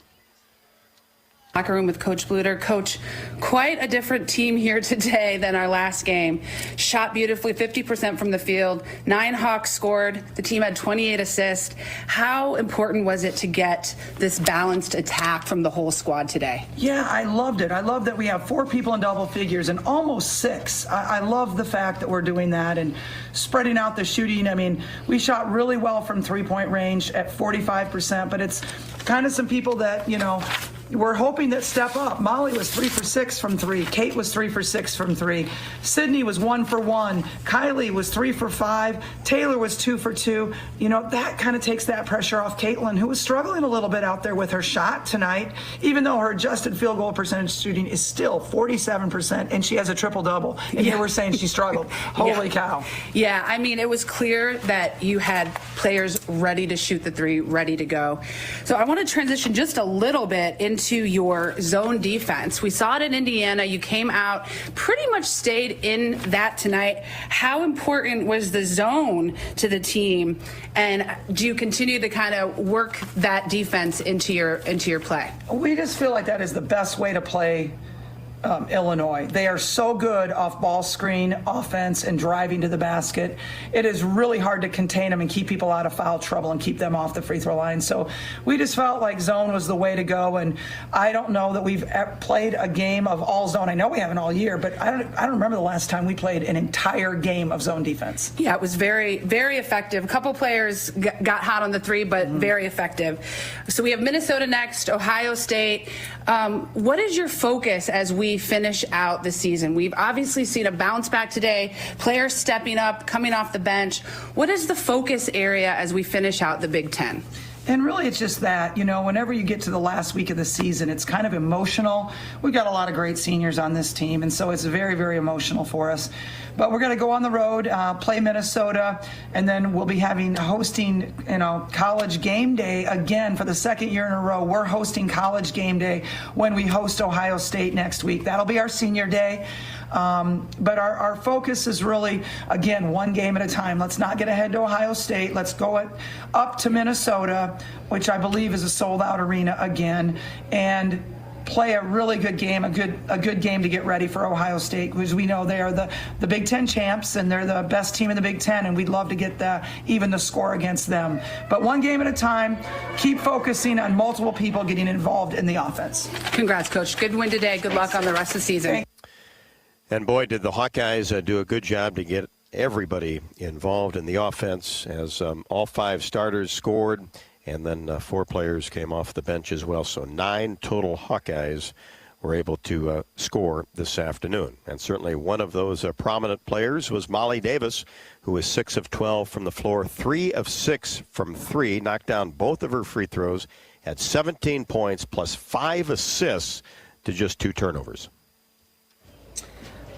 Locker room with Coach Bluter. Coach, quite a different team here today than our last game. Shot beautifully, 50% from the field. 9 Hawks scored. The team had 28 assists. How important was it to get this balanced attack from the whole squad today? Yeah, I loved it. I love that we have 4 people in double figures and almost 6. I love the fact that we're doing that and spreading out the shooting. I mean, we shot really well from three-point range at 45%, but it's kind of some people that, you know, we're hoping that step up. Molly was 3 for 6 from 3. Kate was 3 for 6 from 3. Sydney was 1 for 1. Kylie was 3 for 5. Taylor was 2 for 2. You know, that kind of takes that pressure off Caitlin, who was struggling a little bit out there with her shot tonight, even though her adjusted field goal percentage shooting is still 47%, and she has a triple-double. And here we're saying she struggled. Holy cow. Yeah, I mean, it was clear that you had players ready to shoot the 3, ready to go. So I want to transition just a little bit into your zone defense. We saw it in Indiana. You came out, pretty much stayed in that tonight. How important was the zone to the team, and do you continue to kind of work that defense into your play? We just feel like that is the best way to play Illinois. They are so good off ball screen offense and driving to the basket. It is really hard to contain them and keep people out of foul trouble and keep them off the free throw line. So we just felt like zone was the way to go. And I don't know that we've played a game of all zone. I know we haven't all year, but I don't remember the last time we played an entire game of zone defense. Yeah, it was very, very effective. A couple players got hot on the three, but very effective. So we have Minnesota next, Ohio State. What is your focus as we finish out the season? We've obviously seen a bounce back today, players stepping up, coming off the bench. What is the focus area as we finish out the Big Ten? And really, it's just that, whenever you get to the last week of the season, it's kind of emotional. We've got a lot of great seniors on this team, and so it's very, very emotional for us. But we're going to go on the road, play Minnesota, and then we'll be hosting, College Game Day again for the second year in a row. We're hosting College Game Day when we host Ohio State next week. That'll be our senior day. But our focus is really, again, one game at a time. Let's not get ahead to Ohio State. Let's go up to Minnesota, which I believe is a sold-out arena again, and play a really good game, a good game to get ready for Ohio State, because we know they are the Big Ten champs and they're the best team in the Big Ten, and we'd love to get even the score against them. But one game at a time, keep focusing on multiple people getting involved in the offense. Congrats, Coach. Good win today. Good luck on the rest of the season. And boy, did the Hawkeyes do a good job to get everybody involved in the offense, as all 5 starters scored, and then 4 players came off the bench as well. So 9 total Hawkeyes were able to score this afternoon. And certainly one of those prominent players was Molly Davis, who was 6 of 12 from the floor, 3 of 6 from 3, knocked down both of her free throws, had 17 points plus 5 assists to just 2 turnovers.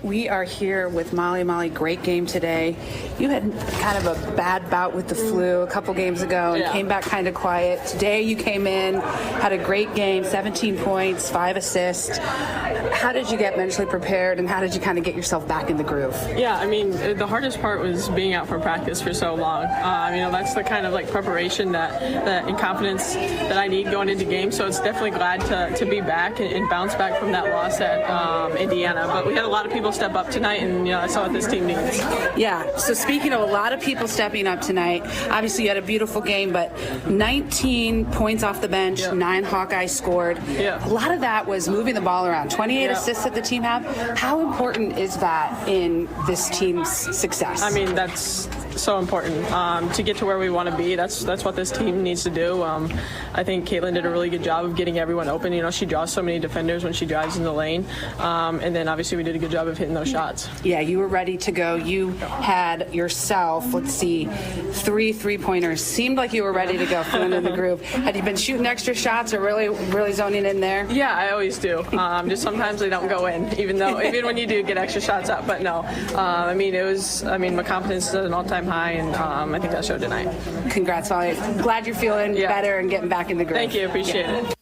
We are here with Molly. Molly, great game today. You had kind of a bad bout with the flu a couple games ago and came back kind of quiet. Today you came in, had a great game, 17 points, 5 assists. How did you get mentally prepared, and how did you kind of get yourself back in the groove? Yeah, I mean, the hardest part was being out from practice for so long. That's the kind of preparation and confidence that I need going into games. So it's definitely glad to be back and bounce back from that loss at Indiana. But we had a lot of people step up tonight, and that's what this team needs. Yeah, so speaking of a lot of people stepping up tonight, obviously you had a beautiful game, but 19 points off the bench, 9 Hawkeyes scored. A lot of that was moving the ball around, 28 assists that the team have. How important is that in this team's success? I mean, that's so important to get to where we want to be. That's what this team needs to do. I think Caitlin did a really good job of getting everyone open. She draws so many defenders when she drives in the lane, and then obviously we did a good job of hitting those shots. Yeah, you were ready to go. You had yourself, 3 3-pointers. Seemed like you were ready to go, feeling in the groove. Had you been shooting extra shots or really zoning in there? Yeah, I always do. Just sometimes they don't go in, even when you do get extra shots up. But no, my confidence is at an all-time high, and I think that showed tonight. Congrats, Molly. Glad you're feeling better and getting back in the groove. Thank you. Appreciate it.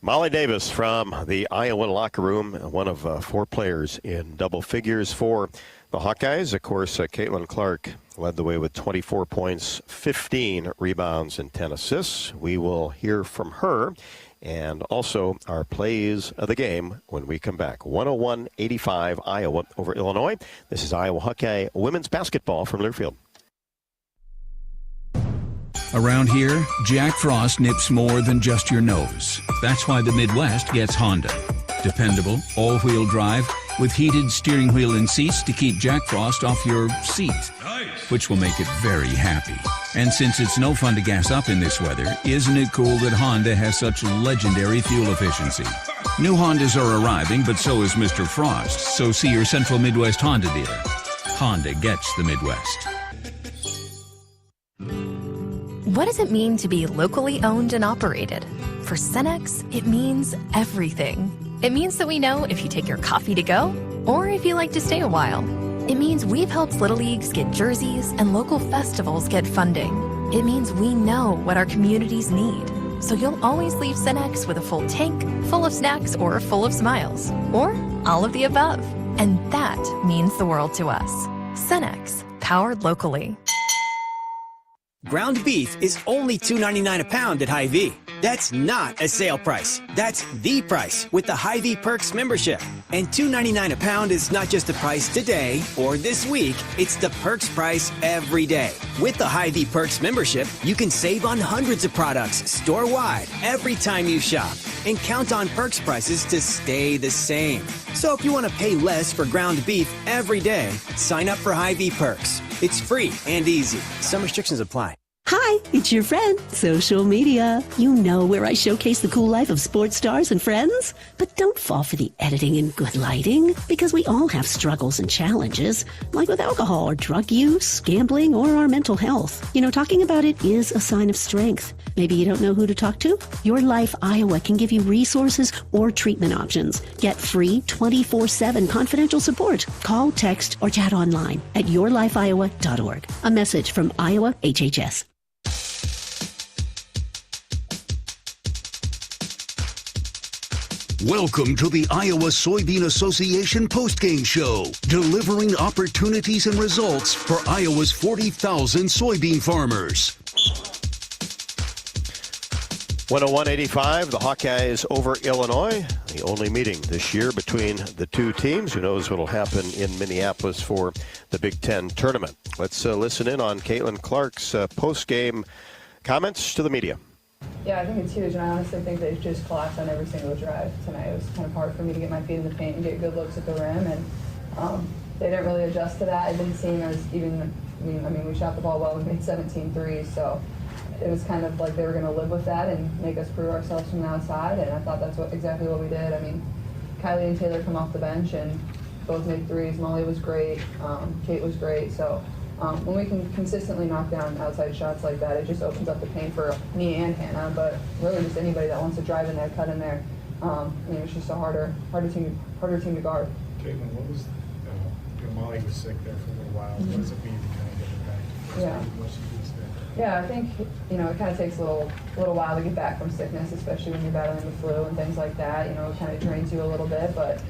Molly Davis from the Iowa locker room, one of 4 players in double figures for the Hawkeyes. Of course, Caitlin Clark led the way with 24 points, 15 rebounds, and 10 assists. We will hear from her and also our plays of the game when we come back. 101-85 Iowa over Illinois. This is Iowa Hawkeye women's basketball from Learfield. Around here, Jack Frost nips more than just your nose. That's why the Midwest gets Honda. Dependable, all-wheel drive, with heated steering wheel and seats to keep Jack Frost off your seat, which will make it very happy. And since it's no fun to gas up in this weather, isn't it cool that Honda has such legendary fuel efficiency? New Hondas are arriving, but so is Mr. Frost, so see your Central Midwest Honda dealer. Honda gets the Midwest. What does it mean to be locally owned and operated? For Cenex, it means everything. It means that we know if you take your coffee to go, or if you like to stay a while. It means we've helped Little Leagues get jerseys and local festivals get funding. It means we know what our communities need. So you'll always leave Cenex with a full tank, full of snacks, or full of smiles. Or all of the above. And that means the world to us. Cenex, powered locally. Ground beef is only $2.99 a pound at Hy-Vee. That's not a sale price. That's the price with the Hy-Vee Perks membership. And $2.99 a pound is not just the price today or this week. It's the Perks price every day. With the Hy-Vee Perks membership, you can save on hundreds of products store-wide every time you shop. And count on Perks prices to stay the same. So if you want to pay less for ground beef every day, sign up for Hy-Vee Perks. It's free and easy. Some restrictions apply. Hi, it's your friend, social media. You know, where I showcase the cool life of sports stars and friends. But don't fall for the editing and good lighting, because we all have struggles and challenges, like with alcohol or drug use, gambling, or our mental health. You know, talking about it is a sign of strength. Maybe you don't know who to talk to? Your Life Iowa can give you resources or treatment options. Get free 24/7 confidential support. Call, text, or chat online at yourlifeiowa.org. A message from Iowa HHS. Welcome to the Iowa Soybean Association postgame show, delivering opportunities and results for Iowa's 40,000 soybean farmers. 101-85, the Hawkeyes over Illinois. The only meeting this year between the two teams. Who knows what will happen in Minneapolis for the Big Ten tournament. Let's listen in on Caitlin Clark's post-game comments to the media. Yeah, I think it's huge, and I honestly think they've just collapsed on every single drive tonight. It was kind of hard for me to get my feet in the paint and get good looks at the rim, and they didn't really adjust to that. It didn't seem as even, we shot the ball well, we made 17 threes, so it was kind of like they were going to live with that and make us prove ourselves from the outside, and I thought that's exactly what we did. Kylie and Taylor come off the bench and both made threes. Molly was great, Kate was great, so when we can consistently knock down outside shots like that, it just opens up the paint for me and Hannah, but really just anybody that wants to drive in there, cut in there. It's just a harder team to guard. Caitlin, what was Molly was sick there for a little while. What does it mean to kind of get her back? Yeah, I think it kind of takes a little while to get back from sickness, especially when you're battling the flu and things like that. It kind of drains you a little bit, but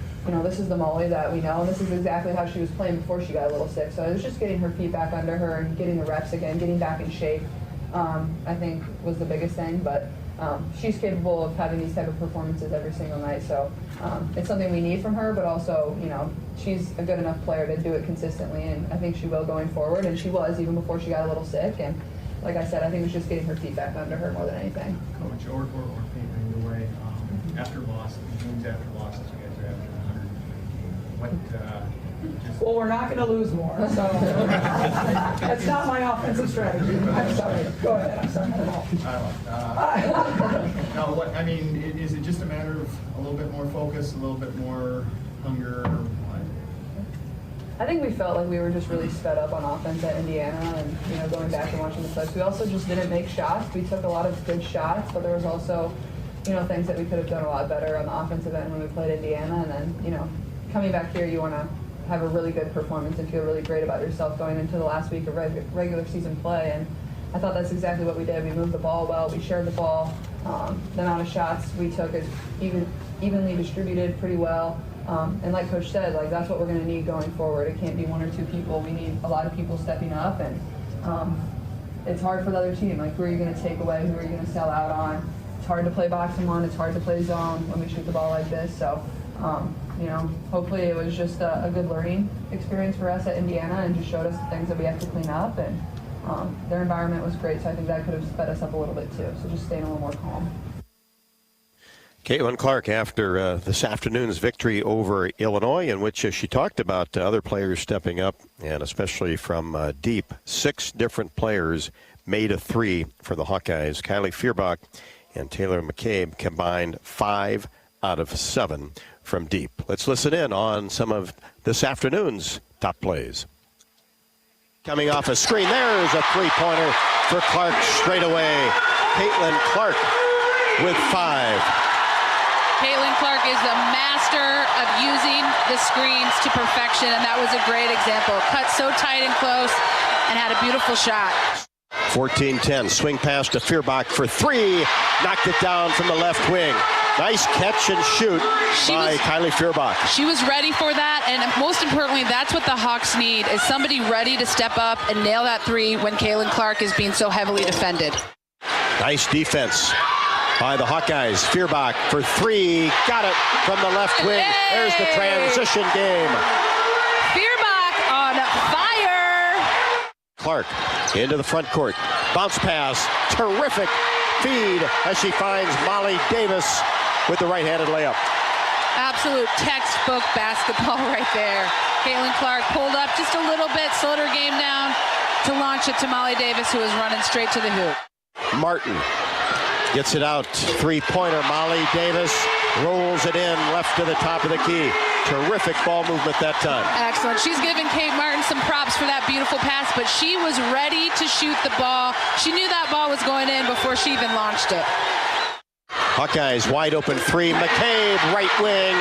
this is the Molly that we know, and this is exactly how she was playing before she got a little sick. So it was just getting her feet back under her and getting the reps again, getting back in shape, I think was the biggest thing. But she's capable of having these type of performances every single night. So it's something we need from her, but also, she's a good enough player to do it consistently, and I think she will going forward, and she was even before she got a little sick. And like I said, I think it was just getting her feet back under her more than anything. Coach, or Peyton, either way, after losses, you guys are after 100. Well, we're not going to lose more, so that's not my offensive strategy. I'm sorry. Go ahead. I'm sorry. Is it just a matter of a little bit more focus, a little bit more hunger? I think we felt like we were just really sped up on offense at Indiana, and going back and watching the clips, we also just didn't make shots. We took a lot of good shots, but there was also things that we could have done a lot better on the offensive end when we played Indiana. And then coming back here, you want to have a really good performance and feel really great about yourself going into the last week of regular season play. And I thought that's exactly what we did. We moved the ball well. We shared the ball. The amount of shots we took is evenly distributed pretty well. And like Coach said, that's what we're going to need going forward. It can't be one or two people. We need a lot of people stepping up. And it's hard for the other team. Who are you going to take away? Who are you going to sell out on? It's hard to play box and one. It's hard to play zone when we shoot the ball like this. So, hopefully it was just a good learning experience for us at Indiana and just showed us the things that we have to clean up. And their environment was great, so I think that could have sped us up a little bit too. So just staying a little more calm. Caitlin Clark after this afternoon's victory over Illinois, in which she talked about other players stepping up, and especially from deep. 6 different players made a three for the Hawkeyes. Kylie Fierbach and Taylor McCabe combined 5 out of 7 from deep. Let's listen in on some of this afternoon's top plays. Coming off a screen, there's a three-pointer for Clark straight away. Caitlin Clark with 5. Caitlin Clark is a master of using the screens to perfection, and that was a great example. Cut so tight and close and had a beautiful shot. 14-10, swing pass to Fierbach for 3. Knocked it down from the left wing. Nice catch and shoot by Kylie Fierbach. She was ready for that, and most importantly, that's what the Hawks need, is somebody ready to step up and nail that 3 when Caitlin Clark is being so heavily defended. Nice defense by the Hawkeyes. Feuerbach for three. Got it from the left wing. There's the transition game. Feuerbach on fire. Clark into the front court. Bounce pass. Terrific feed as she finds Molly Davis with the right-handed layup. Absolute textbook basketball right there. Caitlin Clark pulled up just a little bit, slowed her game down to launch it to Molly Davis, who was running straight to the hoop. Martin gets it out. Three-pointer. Molly Davis rolls it in left to the top of the key. Terrific ball movement that time. Excellent. She's giving Kate Martin some props for that beautiful pass, but she was ready to shoot the ball. She knew that ball was going in before she even launched it. Hawkeyes wide open three. McCabe, right wing,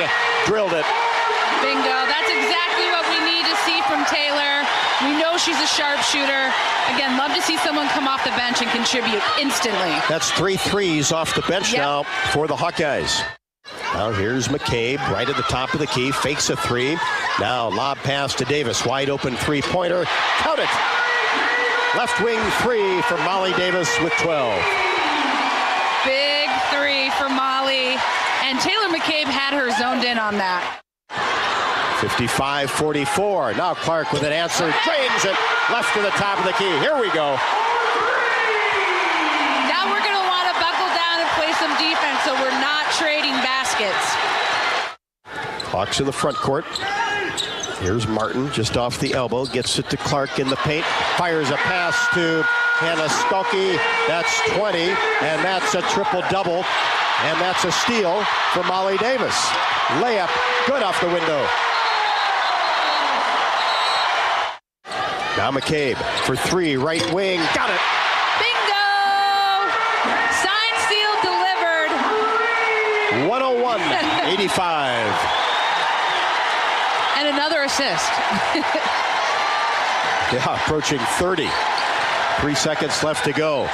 drilled it. Bingo. That's exactly what we need to see from Taylor. We know she's a sharpshooter. Again, love to see someone come off the bench and contribute instantly. That's 3 threes off the bench now for the Hawkeyes. Now here's McCabe right at the top of the key. Fakes a three. Now lob pass to Davis. Wide open three-pointer. Count it. Left wing three for Molly Davis with 12. Big three for Molly. And Taylor McCabe had her zoned in on that. 55-44. Now Clark with an answer. Drains it. Left to the top of the key. Here we go. Now we're going to want to buckle down and play some defense so we're not trading baskets. Hawks in the front court. Here's Martin just off the elbow. Gets it to Clark in the paint. Fires a pass to Hannah Stolke. That's 20. And that's a triple-double. And that's a steal for Molly Davis. Layup good off the window. Now McCabe for three, right wing. Got it. Bingo! Signed, sealed, delivered. 101-85. And another assist. Yeah, approaching 30. 3 seconds left to go.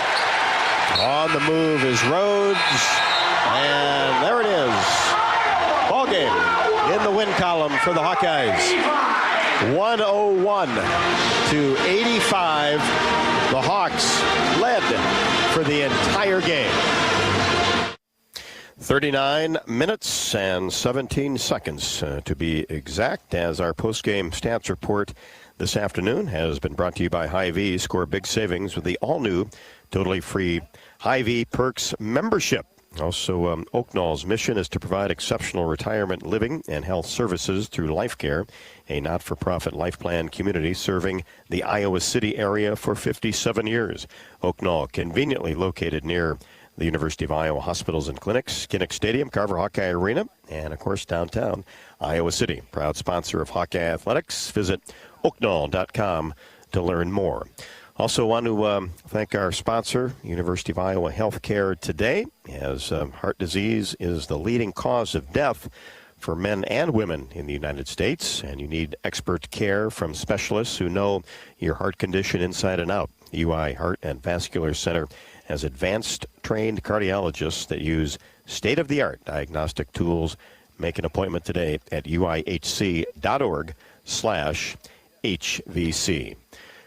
On the move is Rhodes. And there it is. Ball game in the win column for the Hawkeyes. 101-85. The Hawks led for the entire game. 39 minutes and 17 seconds to be exact, as our post-game stats report this afternoon has been brought to you by Hy-Vee. Score big savings with the all-new, totally free Hy-Vee Perks membership. Also, Oak Knoll's mission is to provide exceptional retirement living and health services through Life Care, a not-for-profit life plan community serving the Iowa City area for 57 years. Oak Knoll, conveniently located near the University of Iowa hospitals and clinics, Kinnick Stadium, Carver Hawkeye Arena, and, of course, downtown Iowa City. Proud sponsor of Hawkeye Athletics. Visit oakknoll.com to learn more. Also want to thank our sponsor, University of Iowa Healthcare Today, as heart disease is the leading cause of death for men and women in the United States, and you need expert care from specialists who know your heart condition inside and out. UI Heart and Vascular Center has advanced trained cardiologists that use state-of-the-art diagnostic tools. Make an appointment today at uihc.org/HVC.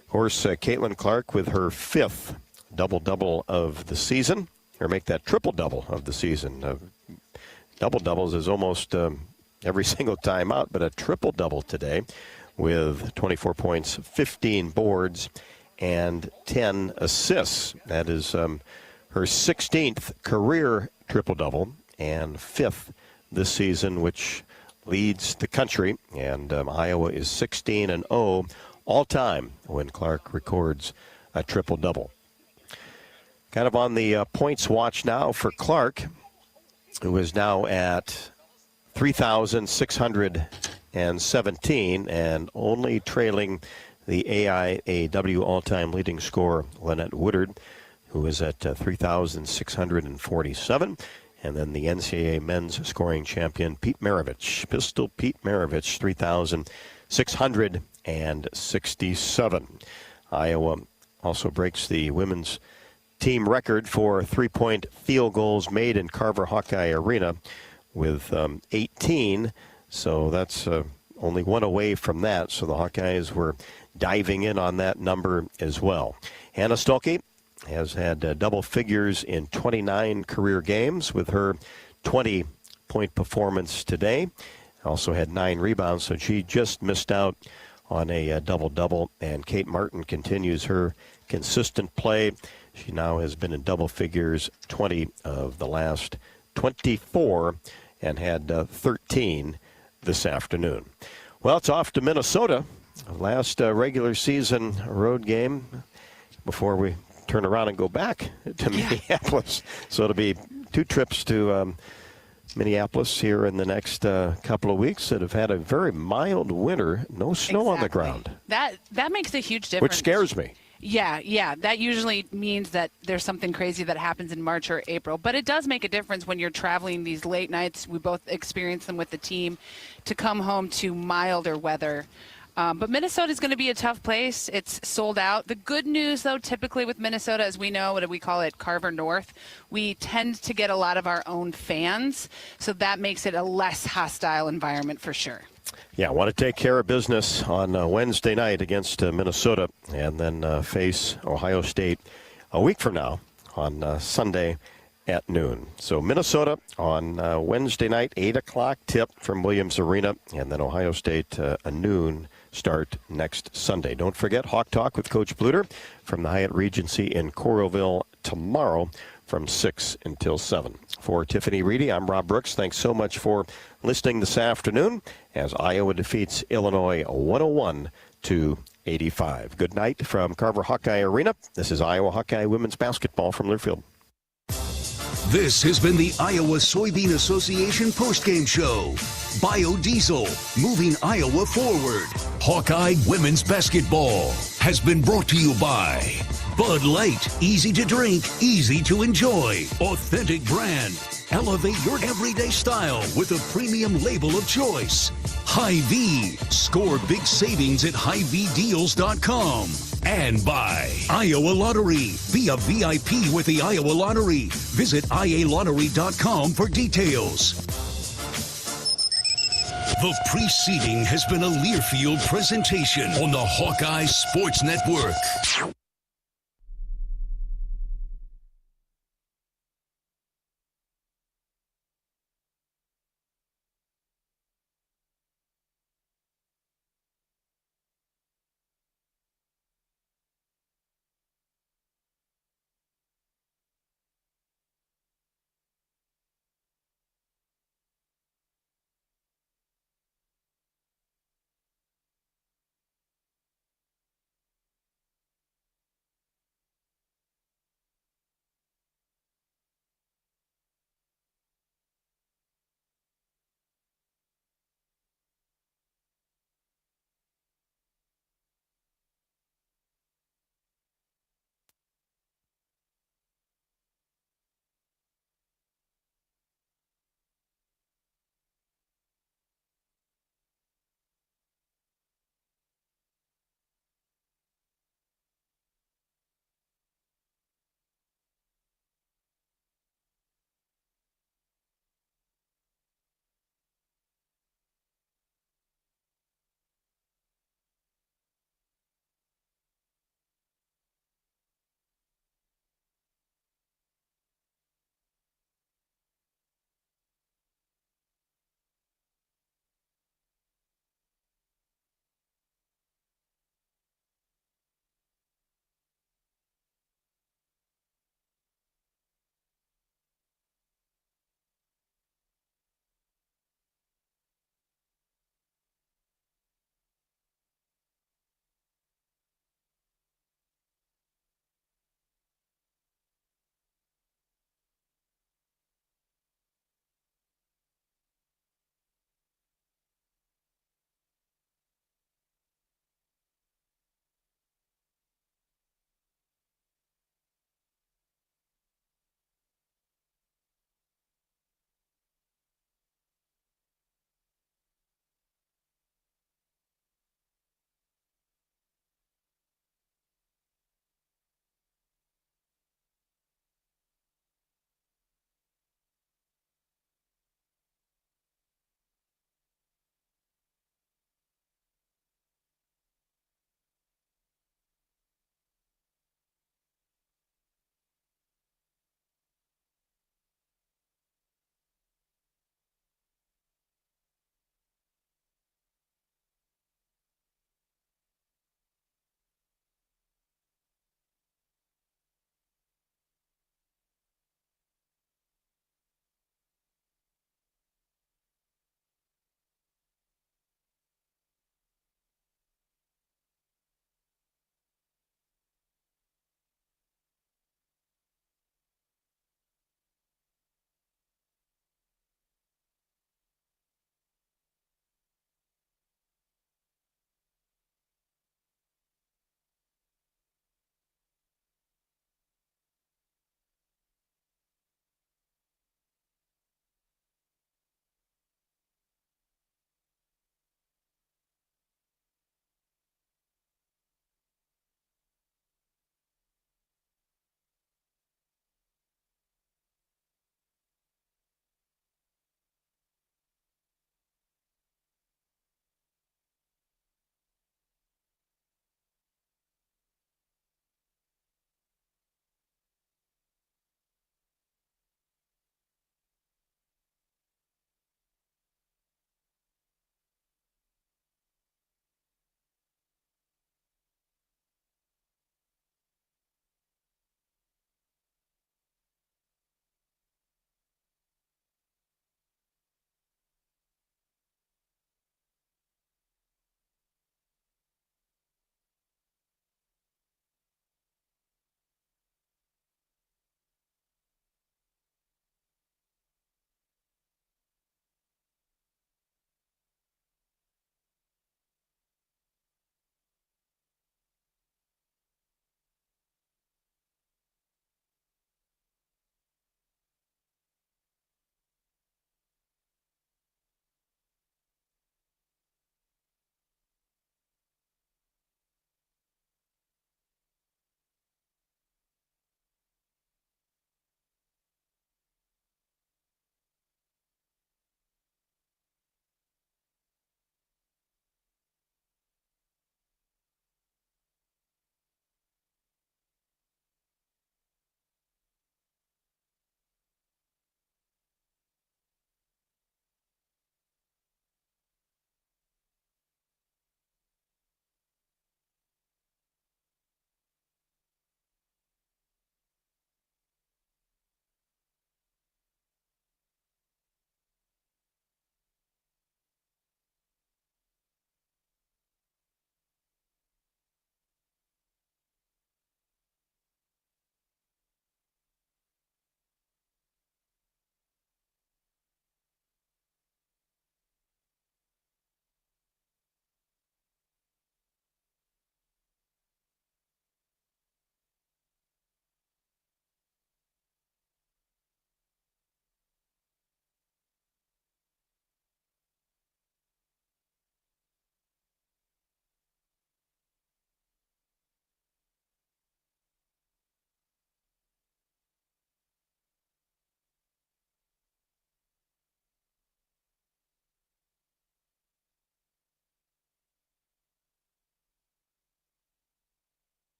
Of course, Caitlin Clark with her 5th double-double of the season, or make that triple-double of the season. Double-doubles is almost every single time out, but a triple-double today with 24 points, 15 boards, and 10 assists. That is her 16th career triple-double and 5th this season, which leads the country. And Iowa is 16-0 all-time when Clark records a triple-double. Kind of on the points watch now for Clark, who is now at 3,617 and only trailing the AIAW all-time leading scorer, Lynette Woodard, who is at 3,647. And then the NCAA men's scoring champion, Pete Maravich, Pistol Pete Maravich, 3,667. Iowa also breaks the women's team record for three-point field goals made in Carver Hawkeye Arena with 18. So that's only one away from that. So the Hawkeyes were diving in on that number as well. Hannah Stolke has had double figures in 29 career games with her 20-point performance today. Also had 9 rebounds, so she just missed out on a double-double. And Kate Martin continues her consistent play. She now has been in double figures 20 of the last 24 and had 13 this afternoon. Well, it's off to Minnesota. Last regular season road game before we turn around and go back to Minneapolis. So it'll be 2 trips to Minneapolis here in the next couple of weeks that have had a very mild winter. No snow on the ground. That makes a huge difference. Which scares me. Yeah. That usually means that there's something crazy that happens in March or April. But it does make a difference when you're traveling these late nights. We both experience them with the team to come home to milder weather. But Minnesota is going to be a tough place. It's sold out. The good news, though, typically with Minnesota, as we know, what do we call it, Carver North, we tend to get a lot of our own fans. So that makes it a less hostile environment for sure. Yeah, I want to take care of business on Wednesday night against Minnesota and then face Ohio State a week from now on Sunday at noon. So Minnesota on Wednesday night, 8 o'clock tip from Williams Arena, and then Ohio State a noon start next Sunday. Don't forget Hawk Talk with Coach Bluter from the Hyatt Regency in Coralville tomorrow from 6 until 7. For Tiffany Reedy, I'm Rob Brooks. Thanks so much for listening this afternoon as Iowa defeats Illinois 101-85. Good night from Carver Hawkeye Arena. This is Iowa Hawkeye women's basketball from Learfield. This has been the Iowa Soybean Association postgame show. Biodiesel, moving Iowa forward. Hawkeye women's basketball has been brought to you by Bud Light, easy to drink, easy to enjoy. Authentic brand. Elevate your everyday style with a premium label of choice. Hy-Vee, score big savings at HyVeeDeals.com. And by Iowa Lottery. Be a VIP with the Iowa Lottery. Visit IALottery.com for details. The preceding has been a Learfield presentation on the Hawkeye Sports Network.